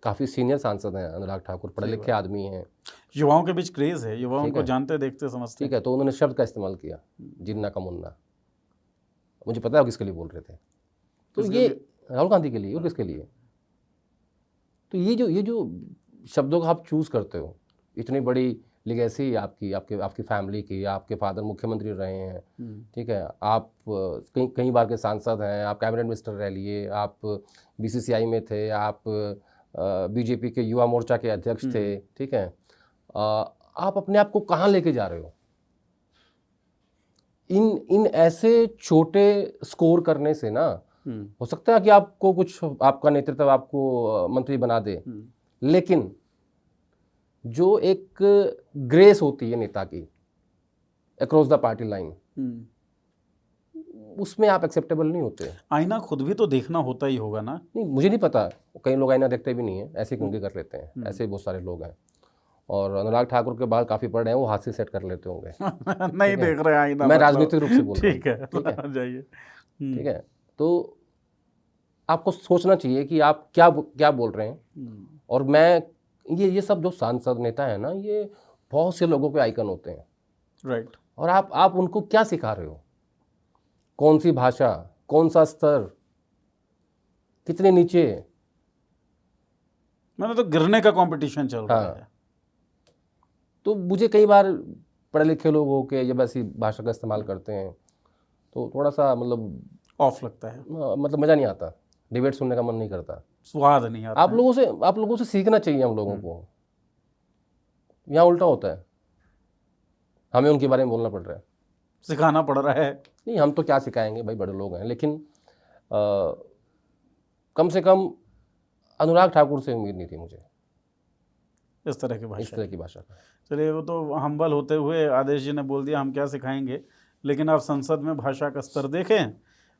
काफ़ी सीनियर सांसद हैं अनुराग ठाकुर, पढ़े लिखे आदमी हैं, युवाओं के बीच क्रेज है, युवा उनको जानते देखते समझते। ठीक है, तो उन्होंने शब्द का इस्तेमाल किया, जिन्ना का मुन्ना। मुझे पता है किसके लिए बोल रहे थे, तो ये राहुल गांधी के लिए और किसके लिए। तो ये जो शब्दों का आप चूज़ करते हो, इतनी बड़ी लिगेसी आपकी फैमिली की, आपके फादर मुख्यमंत्री रहे हैं, ठीक है, आप कई बार के सांसद हैं, आप कैबिनेट मिनिस्टर रह लिए, आप बीसीसीआई में थे, आप बीजेपी के युवा मोर्चा के अध्यक्ष थे, ठीक है, आप अपने आप को कहाँ लेके जा रहे हो? इन ऐसे छोटे स्कोर करने से ना हो सकता है कि आपको कुछ, आपका नेतृत्व आपको मंत्री बना दे, लेकिन जो एक ग्रेस होती है नेता की अक्रॉस द पार्टी लाइन, उसमें आप एक्सेप्टेबल नहीं होते। आईना खुद भी तो देखना होता ही होगा ना। नहीं, मुझे नहीं पता, कई लोग आईना देखते भी नहीं है, ऐसे क्योंकि कर लेते हैं, ऐसे बहुत सारे लोग हैं। और अनुराग ठाकुर के बाल काफी पड़ रहे हैं, वो हाथ से सेट कर लेते होंगे। नहीं देख रहे आईना, मैं राजनीतिक रूप से बोल रहा हूँ। ठीक है, जाइए। ठीक है, तो आपको सोचना चाहिए कि आप क्या क्या बोल रहे हैं। और मैं ये सब जो सांसद नेता है ना, ये बहुत से लोगों के आइकन होते हैं, राइट। और आप उनको क्या सिखा रहे हो, कौन सी भाषा, कौन सा स्तर, कितने नीचे। मैंने तो गिरने का कंपटीशन चल रहा है। तो मुझे कई बार पढ़े लिखे लोग हो के जब ऐसी भाषा का इस्तेमाल करते हैं तो थोड़ा सा मतलब ऑफ लगता है, मतलब मज़ा नहीं आता, डिबेट सुनने का मन नहीं करता, स्वाद नहीं आता। आप लोगों से सीखना चाहिए हम लोगों को। यहाँ उल्टा होता है, हमें उनके बारे में बोलना पड़ रहा है, सिखाना पड़ रहा है। नहीं, हम तो क्या सिखाएंगे भाई, बड़े लोग हैं। लेकिन कम से कम अनुराग ठाकुर से उम्मीद नहीं थी मुझे इस तरह की भाषा का। चलिए, वो तो हम्बल होते हुए आदेश जी ने बोल दिया हम क्या सिखाएंगे, लेकिन आप संसद में भाषा का स्तर देखें,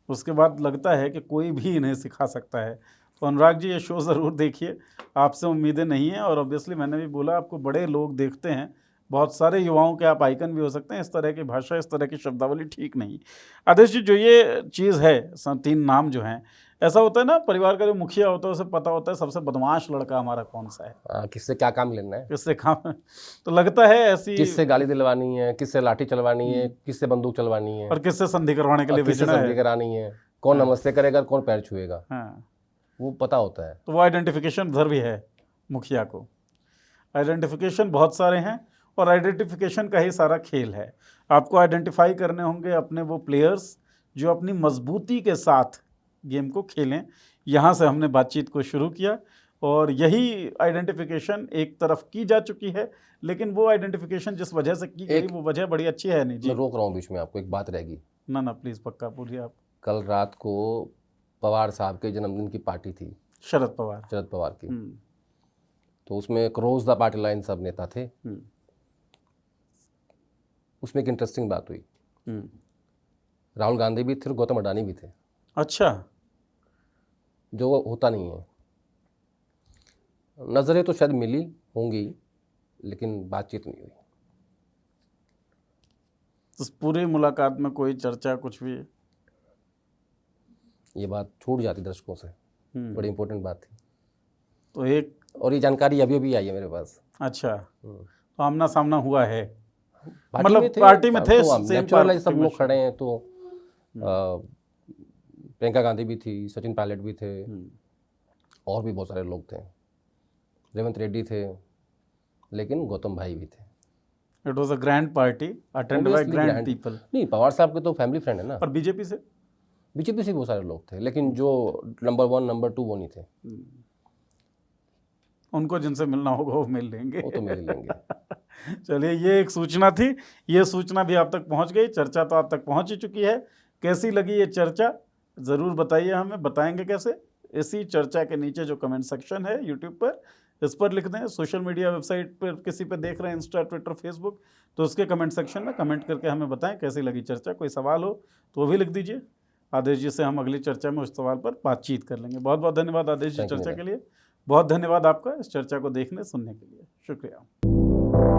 उसके बाद लगता है कि कोई भी इन्हें सिखा सकता है। तो अनुराग जी, ये शो ज़रूर देखिए, आपसे उम्मीदें नहीं हैं। और ऑब्वियसली मैंने भी बोला, आपको बड़े लोग देखते हैं, बहुत सारे युवाओं के आप आइकन भी हो सकते हैं। इस तरह की भाषा, इस तरह की शब्दावली ठीक नहीं। आदेश जी, जो ये चीज़ है, 3 नाम जो हैं, ऐसा होता है ना, परिवार का जो मुखिया होता है उसे पता होता है सबसे बदमाश लड़का हमारा कौन सा है, किससे क्या काम लेना है, किससे काम। तो लगता है ऐसी, किससे गाली दिलवानी है, किससे लाठी चलवानी है, किससे बंदूक चलवानी है, और किससे संधि करवाने के लिए भेजना है, करानी है, कौन नमस्ते करेगा, कौन पैर छुएगा, हाँ, वो पता होता है। तो वो आइडेंटिफिकेशन उधर भी है मुखिया को। आइडेंटिफिकेशन बहुत सारे हैं, और आइडेंटिफिकेशन का ही सारा खेल है। आपको आइडेंटिफाई करने होंगे अपने वो प्लेयर्स जो अपनी मजबूती के साथ गेम को खेलें। यहाँ से हमने बातचीत को शुरू किया, और यही आइडेंटिफिकेशन एक तरफ की जा चुकी है। लेकिन वो आइडेंटिफिकेशन जिस वजह से की गई, वो वजह बड़ी अच्छी है। नहीं जी, मैं रोक रहा हूँ बीच में, आपको एक बात रहेगी। ना प्लीज़, पक्का बोलिए आप। कल रात को पवार साहब के जन्मदिन की पार्टी थी, शरद पवार की। तो उसमें क्रॉस द पार्टी लाइन सब नेता थे। उसमें एक इंटरेस्टिंग बात हुई, राहुल गांधी भी थे और गौतम अडानी भी थे। अच्छा, जो होता नहीं है। नज़रें तो शायद मिली होंगी, लेकिन बातचीत नहीं हुई। तो पूरी मुलाकात में कोई चर्चा, कुछ भी? ये बात छूट जाती दर्शकों से, बड़ी इंपॉर्टेंट बात थी। तो एक, और ये जानकारी अभी आई है मेरे पास। अच्छा, तो आमना सामना हुआ है, मतलब पार्टी में थे, सब लोग खड़े हैं। तो प्रियंका गांधी भी थी, सचिन पायलट भी थे, और भी बहुत सारे लोग थे, रेवंत रेड्डी थे, लेकिन गौतम भाई भी थे। It was a grand party attend by grand people. नहीं, पवार साहब के तो फैमिली फ्रेंड है ना। और बीजेपी से बहुत सारे लोग थे, लेकिन जो नंबर 1 नंबर 2 वो नहीं थे। उनको जिनसे मिलना होगा वो मिल लेंगे, वो तो मिल लेंगे। चलिए, ये एक सूचना थी, ये सूचना भी आप तक पहुंच गई, चर्चा तो आप तक पहुंच ही चुकी है। कैसी लगी ये चर्चा ज़रूर बताइए हमें, बताएंगे कैसे? इसी चर्चा के नीचे जो कमेंट सेक्शन है यूट्यूब पर, इस पर लिख दें। सोशल मीडिया वेबसाइट पर किसी पे देख रहे हैं, इंस्टा, ट्विटर, फेसबुक, तो उसके कमेंट सेक्शन में कमेंट करके हमें बताएं कैसी लगी चर्चा। कोई सवाल हो तो वो भी लिख दीजिए। आदेश जी से हम अगली चर्चा में उस सवाल पर बातचीत कर लेंगे। बहुत बहुत धन्यवाद आदेश जी चर्चा के लिए। बहुत धन्यवाद आपका इस चर्चा को देखने सुनने के लिए। शुक्रिया।